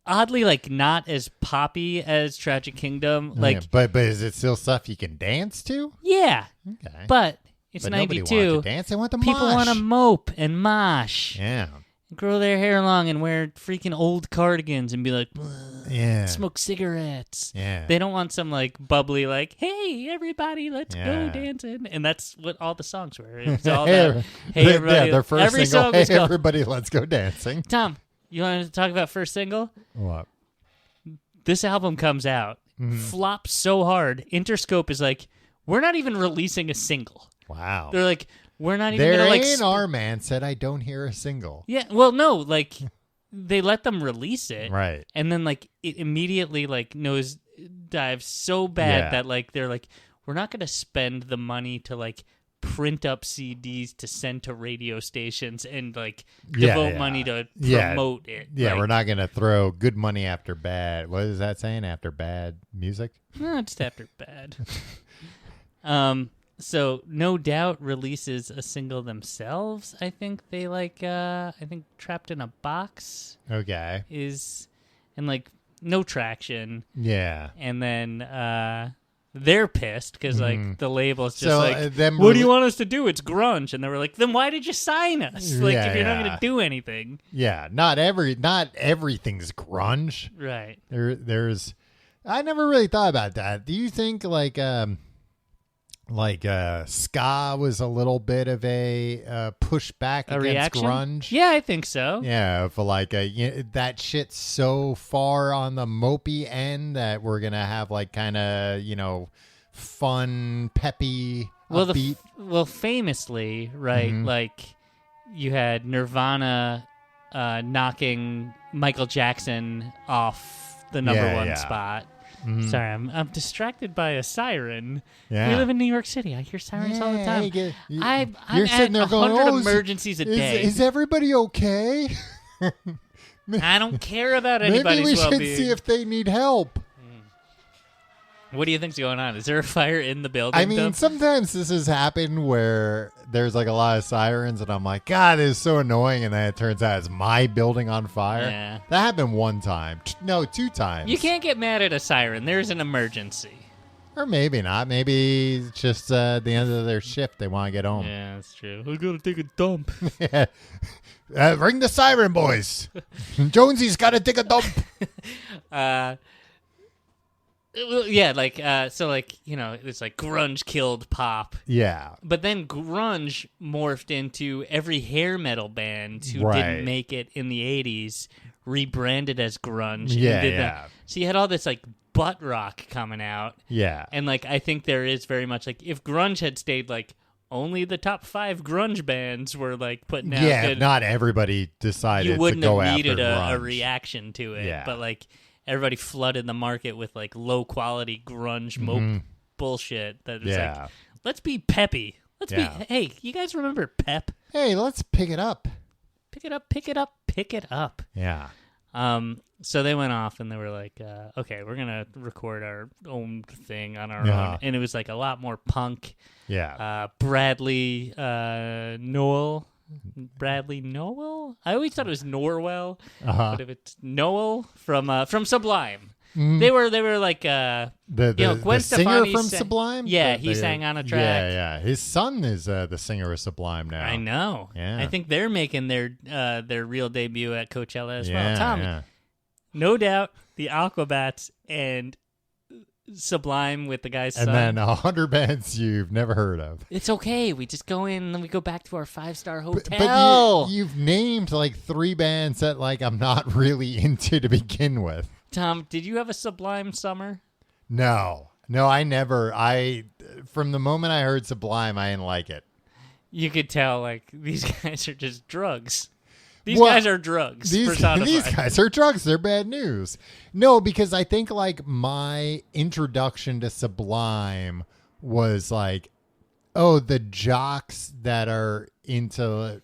oddly like not as poppy as Tragic Kingdom. Like, but is it still stuff you can dance to? Yeah. Okay. But it's but 92. Nobody wants to dance. They want to People mosh. want to mope and mosh. Yeah. Grow their hair long and wear freaking old cardigans and be like, yeah. Smoke cigarettes. Yeah. They don't want some like bubbly like, hey everybody, let's go dancing. And that's what all the songs were. It was all about, hey everybody. Their first every single, song hey was called, everybody, let's go dancing. Tom, you want to talk about first single? What? This album comes out, flops so hard. Interscope is like, we're not even releasing a single. Wow. They're like, we're not even Their gonna like. A&R man said, I don't hear a single. Yeah, well, no, like they let them release it, Right. And then like it immediately like nose dives so bad that like they're like, we're not gonna spend the money to like print up CDs to send to radio stations and like devote money to promote it. Yeah, like, we're not gonna throw good money after bad. What is that saying? After bad music? No, just after bad. So No Doubt releases a single themselves. I think they like I think Trapped in a Box is and like no traction. Yeah. And then they're pissed because like the label's just them what do you want us to do? It's grunge. And they were like, then why did you sign us? Like if you're not gonna do anything. Yeah, not everything's grunge. Right. There's I never really thought about that. Do you think like ska was a little bit of a pushback against reaction? grunge? Yeah, I think so. Yeah, for like that shit's so far on the mopey end that we're gonna have like kind of fun, peppy, upbeat. Famously, right? Like you had Nirvana knocking Michael Jackson off the number one spot. Sorry, I'm distracted by a siren. Yeah. We live in New York City. I hear sirens all the time. I'm you're sitting there at going, 100 emergencies a day. Is everybody okay? I don't care about anybody's Maybe we well-being. should see if they need help. What do you think's going on? Is there a fire in the building? I mean, sometimes this has happened where there's like a lot of sirens, and I'm like, God, this is so annoying. And then it turns out it's my building on fire. Yeah. That happened one time. No, 2 times. You can't get mad at a siren. There's an emergency. Or maybe not. Maybe it's just the end of their shift. They want to get home. Yeah, that's true. I gotta take a dump. Yeah. Ring the siren, boys. Jonesy's got to take a dump. Yeah, like so, like it's like grunge killed pop. Yeah. But then grunge morphed into every hair metal band who Right. didn't make it in the 80s rebranded as grunge. Yeah, and did yeah. that. So you had all this like butt rock coming out. Yeah. And like I think there is very much like if grunge had stayed like only the top 5 grunge bands were like putting out Yeah, good, not everybody decided you wouldn't to go have needed after a grunge. reaction to it. Yeah. But like everybody flooded the market with like low quality grunge mope bullshit that was Yeah. like, let's be peppy. Let's Yeah. be hey, you guys remember Pep? Hey, let's pick it up. Pick it up, pick it up, pick it up. Yeah. So they went off and they were like, okay, we're gonna record our own thing on our Yeah. own. And it was like a lot more punk. Yeah. Bradley Noel. Bradley Noel? I always thought it was Norwell, Uh-huh. but if it's Noel from Sublime, they were like The Gwen singer Stefani from sang- Sublime? Yeah, he sang on a track. Yeah, yeah. His son is the singer of Sublime now. I know. Yeah. I think they're making their real debut at Coachella as Yeah, well. Tom, yeah. no doubt the Aquabats and Sublime with the guy's And son. then 100 bands you've never heard of. It's okay. We just go in and then we go back to our 5-star hotel. But you've named like 3 bands that like I'm not really into to begin with. Tom, did you have a Sublime summer? No, I never. From the moment I heard Sublime, I didn't like it. You could tell, like, these guys are just drugs. These Well, guys are drugs. personified. These guys are drugs. They're bad news. No, because I think like my introduction to Sublime was like, oh, the jocks that are into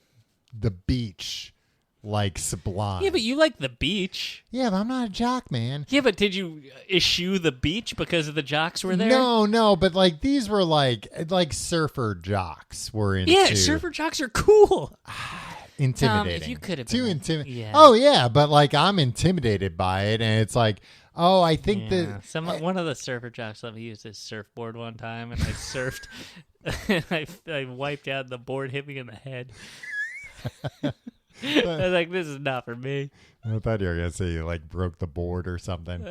the beach, like Sublime. Yeah, but you like the beach. Yeah, but I'm not a jock, man. Yeah, but did you eschew the beach because of the jocks were there? No, but like these were like surfer jocks were into. Yeah, surfer jocks are cool. Intimidating. Tom, if you could have too been intimidating. yeah. Oh yeah, but like I'm intimidated by it, and it's like, oh, I think that one of the surfer jocks let me use his surfboard one time, and I surfed. I wiped out, the board hit me in the head. I was like, this is not for me. I thought you were gonna say you like broke the board or something.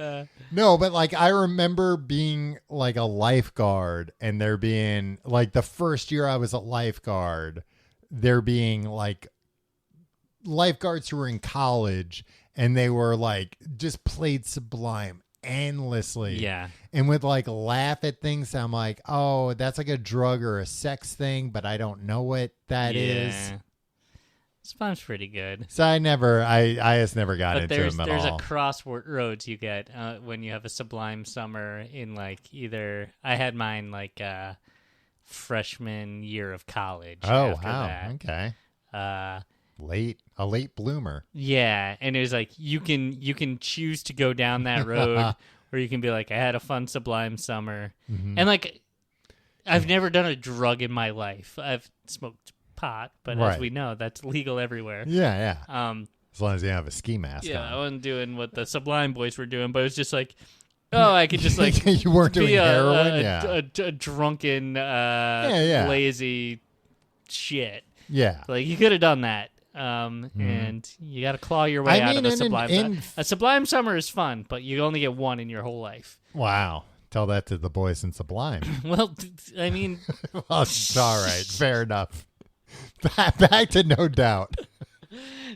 No, but like I remember being like a lifeguard, and there being like the first year I was a lifeguard, there being like lifeguards who were in college, and they were like just played Sublime endlessly. Yeah. And would like laugh at things. I'm like, oh, that's like a drug or a sex thing, but I don't know what that is. Sublime's pretty good. So I just never got But into there's them at all. a crossroads you get when you have a Sublime summer in like either I had mine like freshman year of college. Oh after wow, that. okay. Uh, A late bloomer. yeah, and it was like you can choose to go down that road, or you can be like, I had a fun Sublime summer, and like I've never done a drug in my life. I've smoked pot, but as Right. we know, that's legal everywhere. Yeah. Um, As long as you have a ski mask yeah, I on. wasn't doing what the Sublime boys were doing, but it was just like, oh, I could just like you weren't doing be heroin. a drunken, yeah. lazy shit. Yeah. Like you could have done that. And you got to claw your way out of a Sublime. A Sublime summer is fun, but you only get one in your whole life. Wow. Tell that to the boys in Sublime. Well, I mean, Well, all right. Fair enough. Back to No Doubt.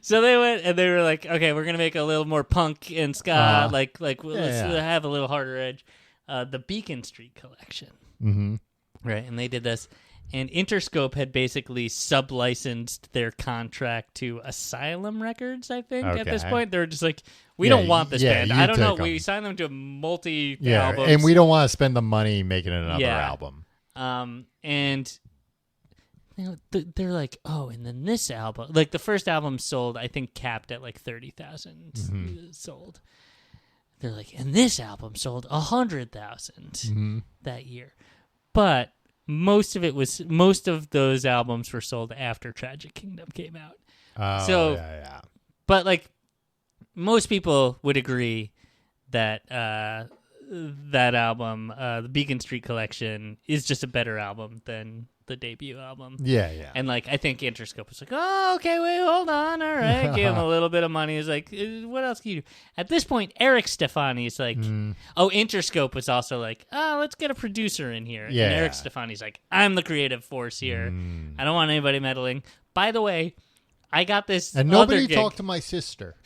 so they went and they were like, okay, we're gonna make a little more punk and ska, let's have a little harder edge. The Beacon Street collection, Mm-hmm. right? And they did this, And Interscope had basically sub-licensed their contract to Asylum Records, I think, at this Okay. point. They were just like, we don't want this band. you I don't know. take 'em. We signed them to multi-albums. and we don't want to spend the money making another Yeah. album. And they're like, oh, and then this album, like the first album sold, I think capped at like 30,000 sold. They're like, and this album sold 100,000 that year. But most of those albums were sold after Tragic Kingdom came out. Oh, So- yeah. But like most people would agree that that album, the Beacon Street Collection, is just a better album than the debut album. Yeah, yeah. And like I think Interscope was like, oh, okay, wait, hold on, all right, gave him a little bit of money. He's like, what else can you do? At this point, Eric Stefani's like, oh, Interscope was also like, oh, let's get a producer in here. Yeah. And Eric Stefani's like, I'm the creative force here. I don't want anybody meddling. By the way, I got this And other nobody gig. talked to my sister.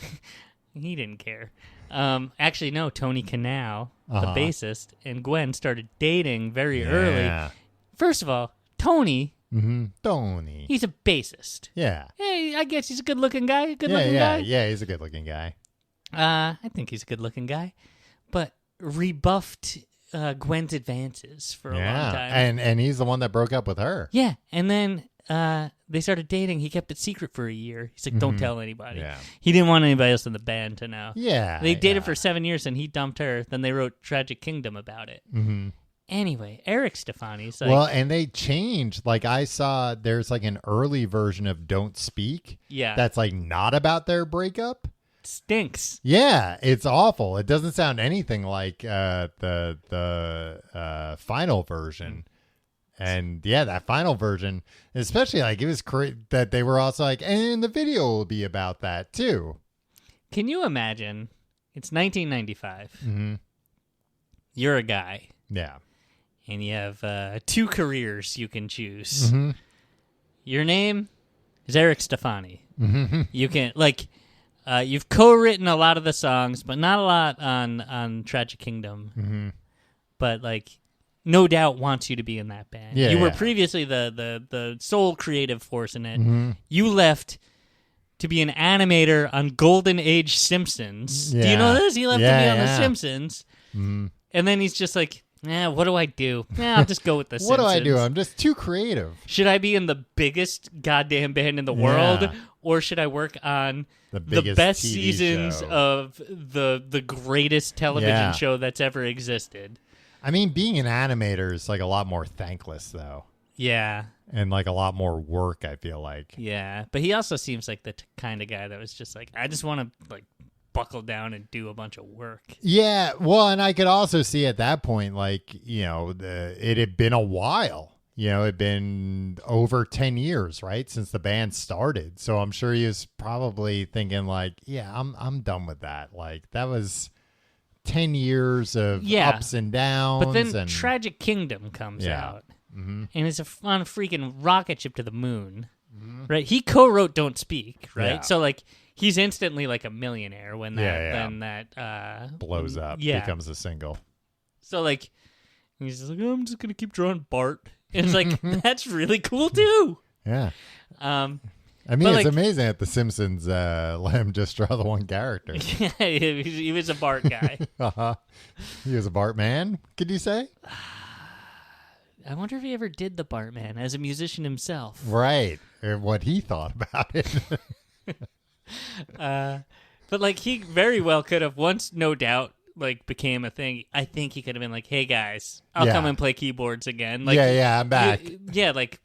He didn't care. Actually, no. Tony Canal, the bassist, and Gwen started dating very early. Yeah. First of all, Tony, Tony. he's a bassist. Yeah. Hey, I guess he's a good-looking guy. Yeah, he's a good-looking guy. I think he's a good-looking guy, but rebuffed Gwen's advances for a long time. And he's the one that broke up with her. Yeah, and then they started dating. He kept it secret for a year. He's like, don't tell anybody. Yeah. He didn't want anybody else in the band to know. Yeah. They dated for 7 years, and he dumped her. Then they wrote Tragic Kingdom about it. Mm-hmm. Anyway, Eric Stefani's like, Well, and they changed. Like I saw there's like an early version of Don't Speak yeah, that's like not about their breakup. stinks. Yeah, it's awful. It doesn't sound anything like the final version. And yeah, that final version, especially like it was that they were also like, and the video will be about that too. Can you imagine? It's 1995. Mm-hmm. You're a guy, Yeah. and you have 2 careers you can choose. Mm-hmm. Your name is Eric Stefani. Mm-hmm. You can you've co-written a lot of the songs, but not a lot on Tragic Kingdom. Mm-hmm. But like, no doubt wants you to be in that band. Yeah, you were yeah. previously the sole creative force in it. Mm-hmm. You left to be an animator on Golden Age Simpsons. Do you Yeah. know this? He left to Yeah, be on The yeah. Simpsons. Mm-hmm. And then he's just like, what do I do? I'll just go with The What Simpsons. do I do? I'm just too creative. Should I be in the biggest goddamn band in the world? Yeah. Or should I work on The the biggest best TV seasons show. of the greatest television Yeah. show that's ever existed? I mean, being an animator is like a lot more thankless though. Yeah. And like a lot more work, I feel like. Yeah, but he also seems like the kind of guy that was just like, I just want to like buckle down and do a bunch of work. Yeah, well, and I could also see at that point, like, you know, it had been a while. You know, it had been over 10 years, right, since the band started. So I'm sure he was probably thinking, like, yeah, I'm done with that. Like, that was 10 years of Yeah. ups and downs. But then and, Tragic Kingdom comes Yeah. out, Mhm. and it's a fun freaking rocket ship to the moon, right? He co-wrote "Don't Speak," right? Yeah. So like, he's instantly like a millionaire when that Yeah, when that blows up, Yeah. becomes a single. So like, he's just like, I'm just gonna keep drawing Bart. And it's like, that's really cool too. Yeah. Um, I mean, But, it's like- amazing that The Simpsons let him just draw the one character. yeah, he was a Bart guy. Uh-huh. He was a Bart man, could you say? I wonder if he ever did the Bartman as a musician himself. Right. Or what he thought about it. But like, he very well could have, once No Doubt like became a thing. I think he could have been like, "Hey guys, I'll Yeah. come and play keyboards again." Like, yeah, I'm back. Yeah, like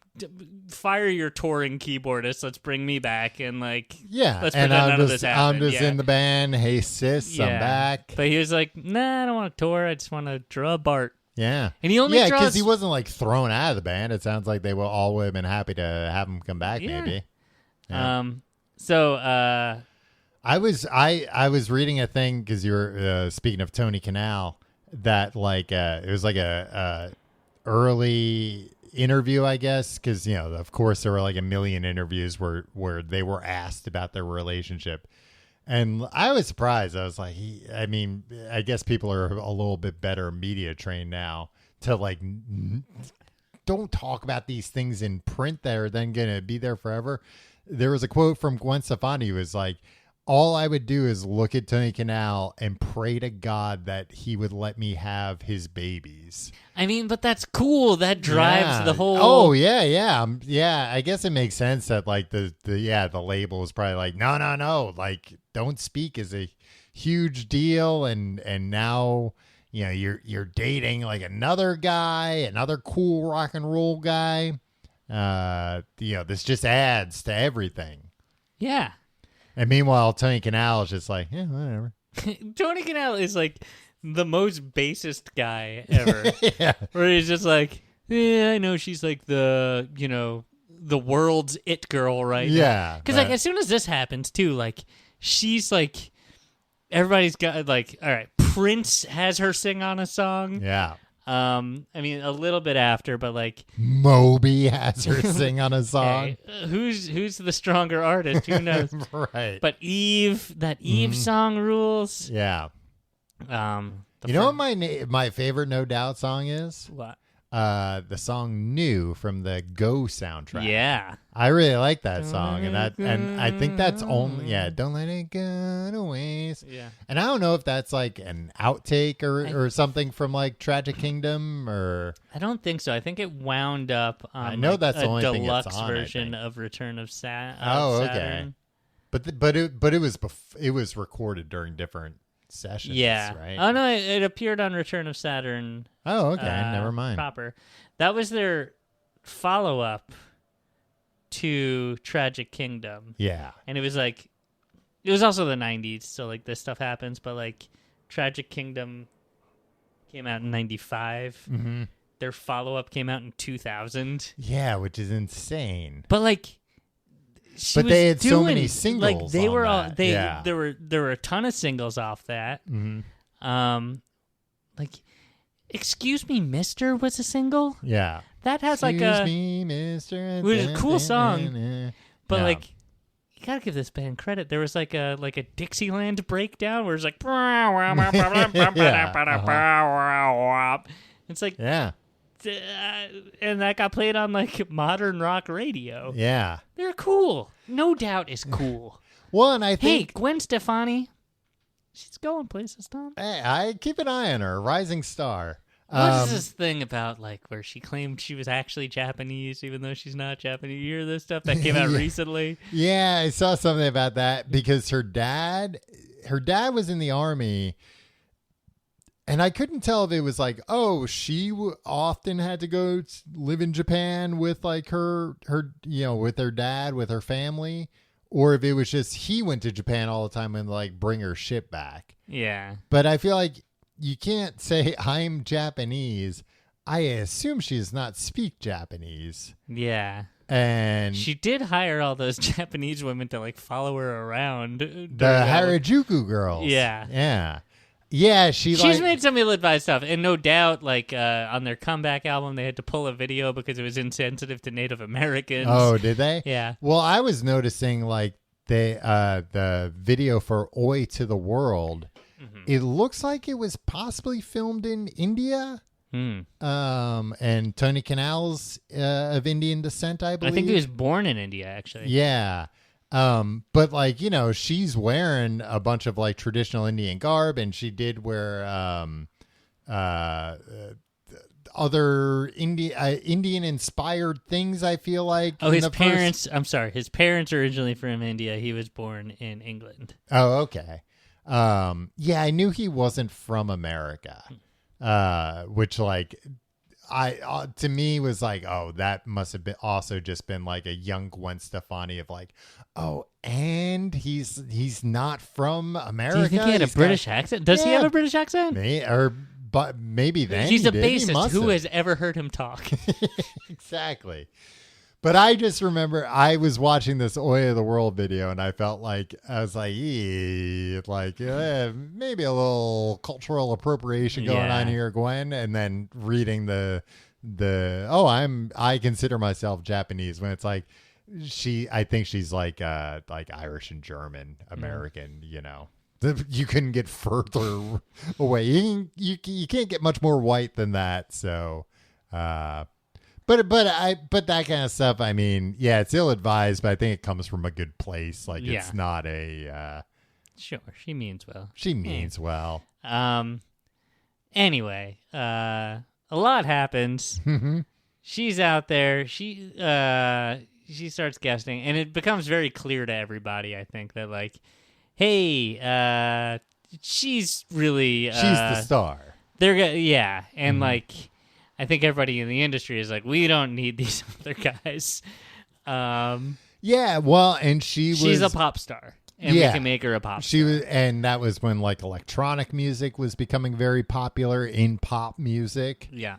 fire your touring keyboardist. Let's bring me back and like, Yeah, let's and pretend I'm none of just, this happened. I'm just yeah. in the band. Hey sis, I'm Yeah. back. But he was like, "Nah, I don't want to tour. I just want to draw Bart." Yeah, And he only yeah, draws. because he wasn't like thrown out of the band. It sounds like they all would have been happy to have him come back. Yeah. Maybe. Yeah. So I was reading a thing because you were speaking of Tony Canal that like it was like a early interview, I guess, because you know of course there were like a million interviews where they were asked about their relationship, and I was surprised. I was like, I mean, I guess people are a little bit better media trained now to like don't talk about these things in print that are then going to be there forever. There was a quote from Gwen Stefani who was like, all I would do is look at Tony Canal and pray to God that he would let me have his babies. I mean, but that's cool. That drives the whole. Oh yeah. Yeah. I guess it makes sense that like the label is probably like, no. Like, don't speak is a huge deal. And now, you know, you're dating like another guy, another cool rock and roll guy. You know, this just adds to everything. Yeah. And meanwhile, Tony Canal is just like, yeah, whatever. Tony Canal is like the most basest guy ever. Yeah. Where he's just like, yeah, I know she's like the, you know, the world's it girl right now. Yeah. Because like as soon as this happens too, like she's like, everybody's got like, all right, Prince has her sing on a song. Yeah. I mean, a little bit after, but like Moby has her sing on a song. Hey, who's the stronger artist? Who knows? Right. But Eve song rules. Yeah. You know what my favorite No Doubt song is? What? The song "New" from the Go soundtrack. Yeah, I really like that song, and I think that's only "Don't Let It Go to Waste." Yeah, and I don't know if that's like an outtake or something from like Tragic Kingdom, or I don't think so. I think it wound up on I know like that's the a only thing it's deluxe on, version of Return of Saturn. Okay, but it was recorded during different sessions. Yeah, right. Oh no, it appeared on Return of Saturn. Oh, okay. Never mind. Proper. That was their follow-up to Tragic Kingdom. Yeah. And it was like, it was also the 90s, so like this stuff happens, but like Tragic Kingdom came out in 95. Mm-hmm. Their follow-up came out in 2000. Yeah, which is insane. But like, they had so many singles. Like they on were all that. there were a ton of singles off that. Mm-hmm. Like, Excuse Me, Mister was a single. Yeah. That has Excuse like a me, Mister. It was a cool song. But Yeah. like, you gotta give this band credit. There was like a Dixieland breakdown where it's like it's like Yeah. And that got played on like modern rock radio. Yeah. They're cool. No Doubt is cool. Well, and I Hey, think Gwen Stefani, she's going places, Tom. I keep an eye on her, rising star. What is this thing about like where she claimed she was actually Japanese even though she's not Japanese? You hear this stuff that came out recently? Yeah, I saw something about that because her dad was in the army, and I couldn't tell if it was like, oh, she often had to go live in Japan with like her with her dad, with her family, or if it was just he went to Japan all the time and like bring her shit back. Yeah. But I feel like you can't say I'm Japanese. I assume she does not speak Japanese. Yeah. And she did hire all those Japanese women to like follow her around. The Harajuku girls. Yeah. Yeah. Yeah, she's made some ill-advised stuff, and no doubt, like on their comeback album, they had to pull a video because it was insensitive to Native Americans. Oh, did they? Yeah. Well, I was noticing like the video for "Oi to the World." Mm-hmm. It looks like it was possibly filmed in India. And Tony Canal's of Indian descent, I believe. I think he was born in India, actually. Yeah. But like, you know, she's wearing a bunch of like traditional Indian garb, and she did wear other Indian inspired things, I feel like. Oh, his parents are originally from India. He was born in England. Oh, okay. Yeah, I knew he wasn't from America. Which like I to me was like, oh, that must have been also just been like a young Gwen Stefani of like, oh, and he's not from America. Do you think he had a British accent? Does he have a British accent? But maybe then he's he a did. bassist. Who has ever heard him talk? Exactly. But I just remember I was watching this Oi of the World video, and I felt like I was like, maybe a little cultural appropriation going on here, Gwen. And then reading I consider myself Japanese, when it's like I think she's like Irish and German American, you know. You couldn't get further away. You can't get much more white than that. So, But that kind of stuff, I mean, yeah, it's ill advised, but I think it comes from a good place. Like Yeah. it's not a Sure, she means well. she means well. Anyway, a lot happens. She's out there. She starts guesting, and it becomes very clear to everybody, I think, that like, hey, she's really She's the star. Yeah, and like, I think everybody in the industry is like, we don't need these other guys. Yeah, well, and She's a pop star, and we can make her a pop She star. was, and that was when like electronic music was becoming very popular in pop music. Yeah.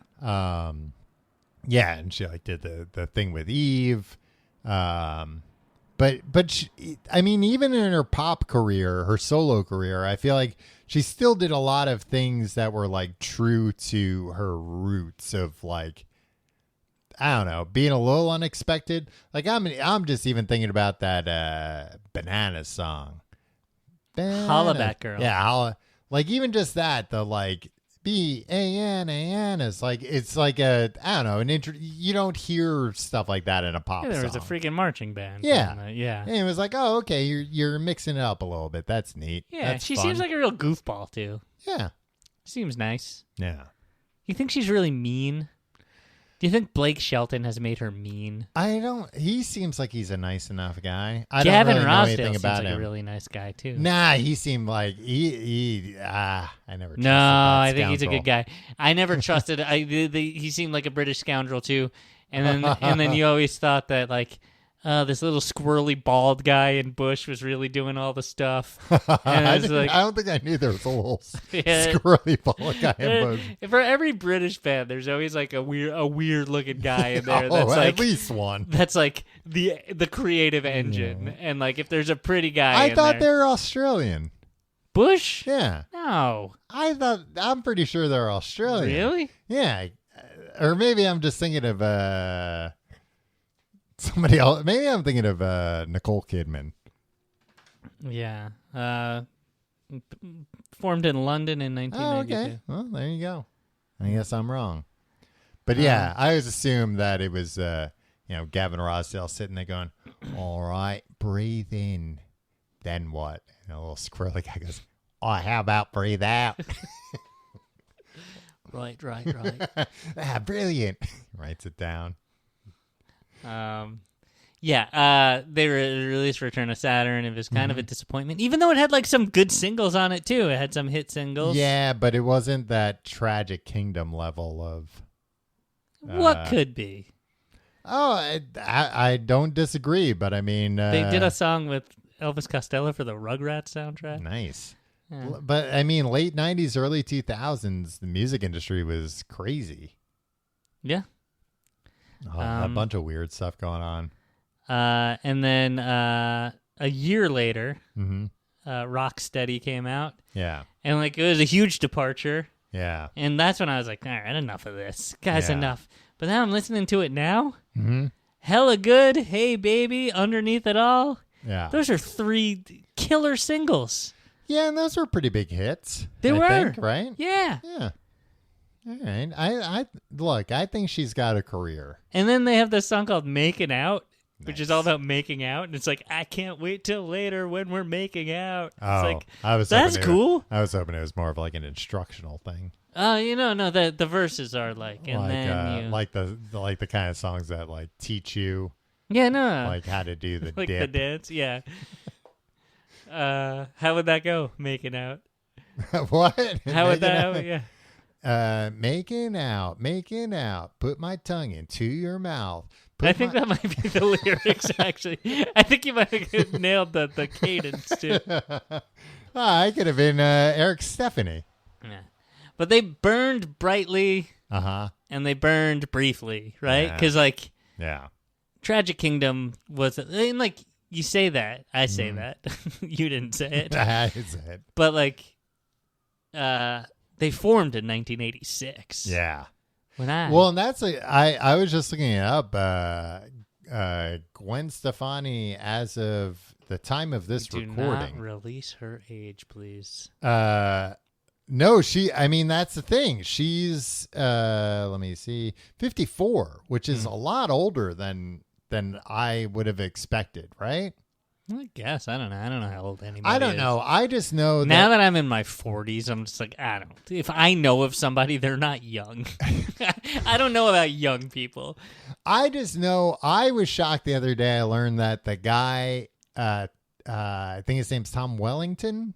Yeah, and she like did the thing with Eve. But she, I mean, even in her pop career, her solo career, I feel like she still did a lot of things that were like true to her roots of like, I don't know, being a little unexpected. Like I'm just even thinking about that Bananas song. Holla Back Girl. Yeah, like even just that, the like Bananas, like it's like a, I don't know, you don't hear stuff like that in a pop Yeah, there was song. a freaking marching band. Yeah. Yeah. And it was like, oh, okay, you're mixing it up a little bit. That's neat. Yeah, That's she fun. seems like a real goofball, too. Yeah. Seems nice. Yeah. You think she's really mean? Do you think Blake Shelton has made her mean? I don't. He seems like he's a nice enough guy. I Gavin don't really know Rossdale anything seems about like him. a really nice guy, too. Nah, he seemed like I never. Trusted No, that I think he's a scoundrel. good guy. I never trusted. He seemed like a British scoundrel too, and then you always thought that like this little squirrely bald guy in Bush was really doing all the stuff. And I, it's like, I don't think I knew there was a little Yeah. squirrely bald guy in Bush. For every British band, there's always like a weird looking guy in there. Oh, That's at like least one. that's like the creative engine, and like if there's a pretty guy, I in thought there, they were Australian. Bush. Yeah, No, I'm pretty sure they're Australian. really? Yeah, or maybe I'm just thinking of somebody else. Maybe I'm thinking of Nicole Kidman. Yeah. Formed in London in Oh, 1992. okay. Well, there you go. I guess I'm wrong. But yeah, I always assumed that it was Gavin Rossdale sitting there going, "All right, breathe in, then what?" And a little squirrely guy goes, "Oh, how about breathe out?" Right. Brilliant. Writes it down. They released Return of Saturn. It was kind of a disappointment, even though it had like some good singles on it too. It had some hit singles. Yeah, but it wasn't that Tragic Kingdom level of. What could be? Oh, I don't disagree, but I mean, They did a song with Elvis Costello for the Rugrats soundtrack. nice. Yeah. But I mean, late '90s, early 2000s, the music industry was crazy. Yeah. A bunch of weird stuff going on. And then a year later, Mm-hmm. Rocksteady came out, Yeah, and like it was a huge departure. yeah. And that's when I was like, all right, enough of this. Guys, Yeah. enough. But now I'm listening to it now. Mm-hmm. Hella good. Hey, baby. Underneath it all. Yeah, Those are 3 killer singles. yeah, and those were pretty big hits. They I were. think, right? Yeah. Yeah. All right. I look. I think she's got a career. And then they have this song called Making Out, which is Nice. all about making out. And it's like, I can't wait till later when we're making out. Oh, It's like, I was. that's hoping cool. I was hoping it was more of like an instructional thing, No, the verses are like, and then you. like the kind of songs that like teach you Yeah, no. like how to do the like dip. the dance, yeah. How would that go? Making out. What? How would Making that? out? Yeah. Making out. Put my tongue into your mouth. I think that might be the lyrics. Actually, I think you might have nailed the cadence too. I could have been Eric Stephanie. Yeah. But they burned brightly Uh huh. and they burned briefly, right? Yeah. Because like Yeah. Tragic Kingdom was, and like you say that, I say Mm-hmm. that, you didn't say it, That is it. but like, they formed in 1986. Yeah. When I Well, and that's I was just looking it up. Gwen Stefani, as of the time of this do recording, not release her age, please. No, I mean, that's the thing. She's, let me see, 54, which is a lot older than I would have expected, right? I guess. I don't know. I don't know how old anybody I don't is. know. I just know Now that I'm in my 40s, I'm just like, I don't. If I know of somebody, they're not young. I don't know about young people. I just know I was shocked the other day. I learned that the guy, I think his name's Tom Wellington.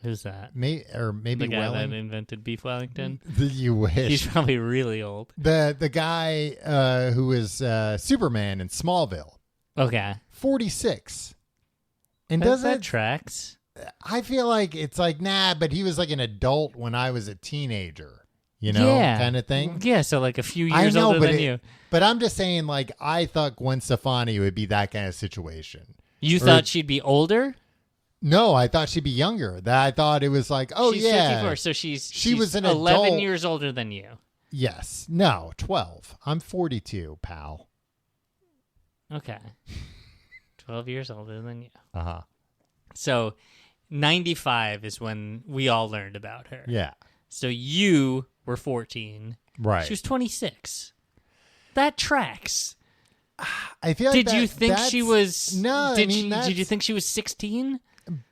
Who's that? Maybe The guy Welling. that invented beef Wellington? You wish. He's probably really old. The guy who was Superman in Smallville, Okay. 46. And That tracks. I feel like it's like, nah, but he was like an adult when I was a teenager, Yeah. kind of thing. Yeah, so like a few I years know, older but than you. But I'm just saying, like, I thought Gwen Stefani would be that kind of situation. You thought she'd be older? No, I thought she'd be younger. That I thought it was like, oh she's yeah, 54, so she's was an 11 adult. years older than you. Yes, no, 12. I'm 42, pal. Okay. 12 years older than you. Uh-huh. So 95 is when we all learned about her. Yeah, So you were 14. right. She was 26. That tracks. I feel like Did you think she was No, did I mean, did you think she was 16?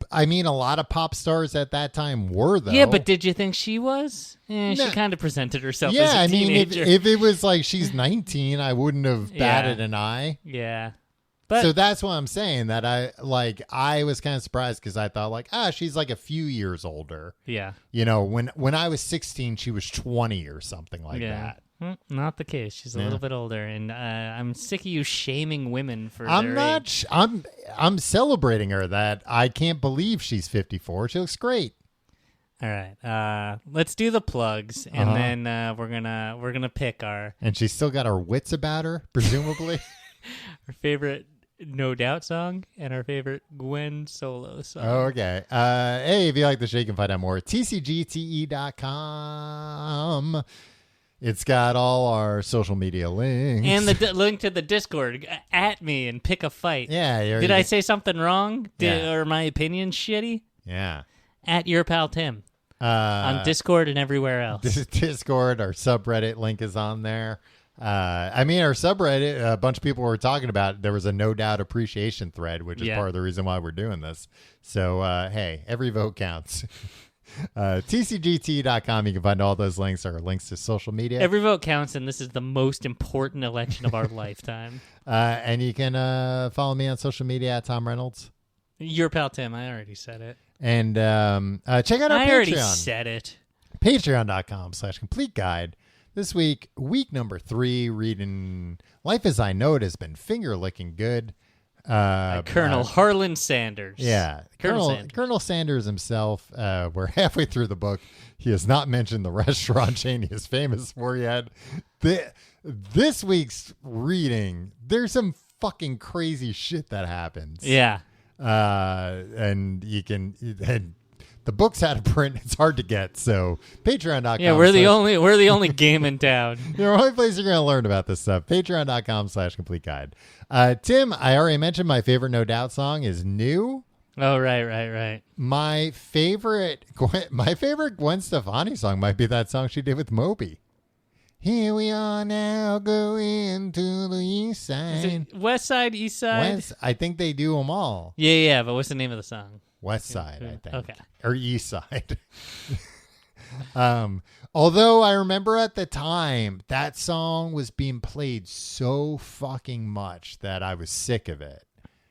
I mean, a lot of pop stars at that time were, though. Yeah, but did you think she was? No. She kind of presented herself yeah, as a I mean, teenager. if it was like she's 19, I wouldn't have batted an eye. Yeah. But So that's what I'm saying. That I was kind of surprised because I thought like, she's like a few years older. yeah. When I was 16, she was 20 or something like that. Not the case. She's a little bit older, and I'm sick of you shaming women for I'm their not. age. I'm celebrating her. That I can't believe she's 54. She looks great. All right. Let's do the plugs, and then we're gonna pick our And she's still got her wits about her, presumably. favorite No Doubt song and our favorite Gwen solo song. Okay. Hey, if you like the show, you can find out more at tcgte.com. It's got all our social media links. And the link to the Discord. At me and pick a fight. yeah. Did I say something wrong? Yeah. Or my opinion shitty? Yeah. At your pal Tim on Discord and everywhere else. Discord, our subreddit link is on there. I mean, our subreddit, a bunch of people were talking about, there was a No Doubt appreciation thread, which is part of the reason why we're doing this. So, hey, every vote counts. tcgt.com. You can find all those links, or links to social media. Every vote counts, and this is the most important election of our lifetime. And you can follow me on social media at Tom Reynolds. Your pal Tim, I already said it. And check out our I Patreon. already said it. Patreon.com/complete guide. This week number 3, reading Life as I Know It has been finger licking good. Colonel Harlan Sanders. Yeah. Colonel Sanders himself. We're halfway through the book. He has not mentioned the restaurant chain he is famous for yet. This week's reading, there's some fucking crazy shit that happens. Yeah. And you can... the book's out of print. It's hard to get. So patreon.com. Yeah, we're the only game in town. The only place you're going to learn about this stuff. Patreon.com/complete guide. Tim, I already mentioned my favorite No Doubt song is New. Oh, right. My favorite Gwen Stefani song might be that song she did with Moby. Here we are now going to the east Is side. it West Side, East Side? I think they do them all. Yeah, but what's the name of the song? West Side, I think. Okay. Or East Side. Although I remember at the time that song was being played so fucking much that I was sick of it.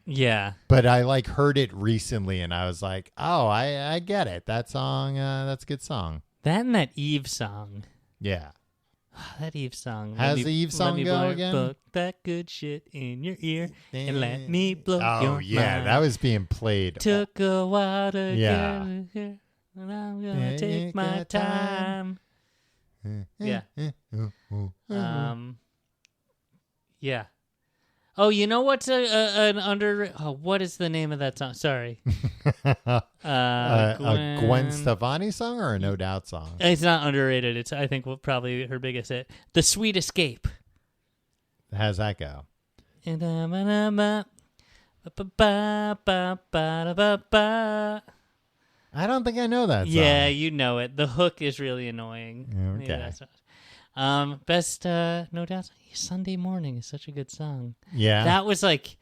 Yeah. But I heard it recently and I was like, oh, I get it. That song, that's a good song. That and that Eve song. Yeah. That Eve song. How's the Eve song go again? Put that good shit in your ear and let me blow your mind. That was being played. Took a while to Yeah. get here, and I'm gonna take my time. Yeah. Yeah. Oh, you know what's an under? Oh, what is the name of that song? Sorry. A Gwen Stefani song or a No Doubt song? It's not underrated. It's I think probably her biggest hit. The Sweet Escape. How's that go? I don't think I know that song. Yeah, you know it. The hook is really annoying. Okay. Maybe that's what. Best, no doubt, Sunday Morning is such a good song. Yeah. That was like,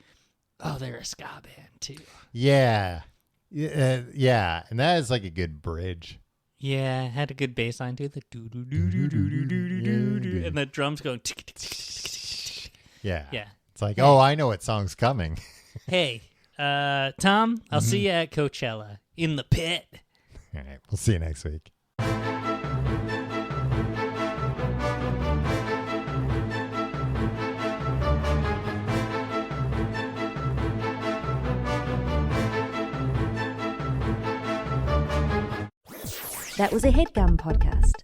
they're a ska band too. Yeah. Yeah. And that is like a good bridge. Yeah, had a good bass line too. The do do do do do do do do do, and the drums going. Tick, tick, tick, tick, tick, tick. Yeah. Yeah. It's like, oh, I know what song's coming. Hey, Tom, I'll see you at Coachella in the pit. All right. We'll see you next week. That was a HeadGum podcast.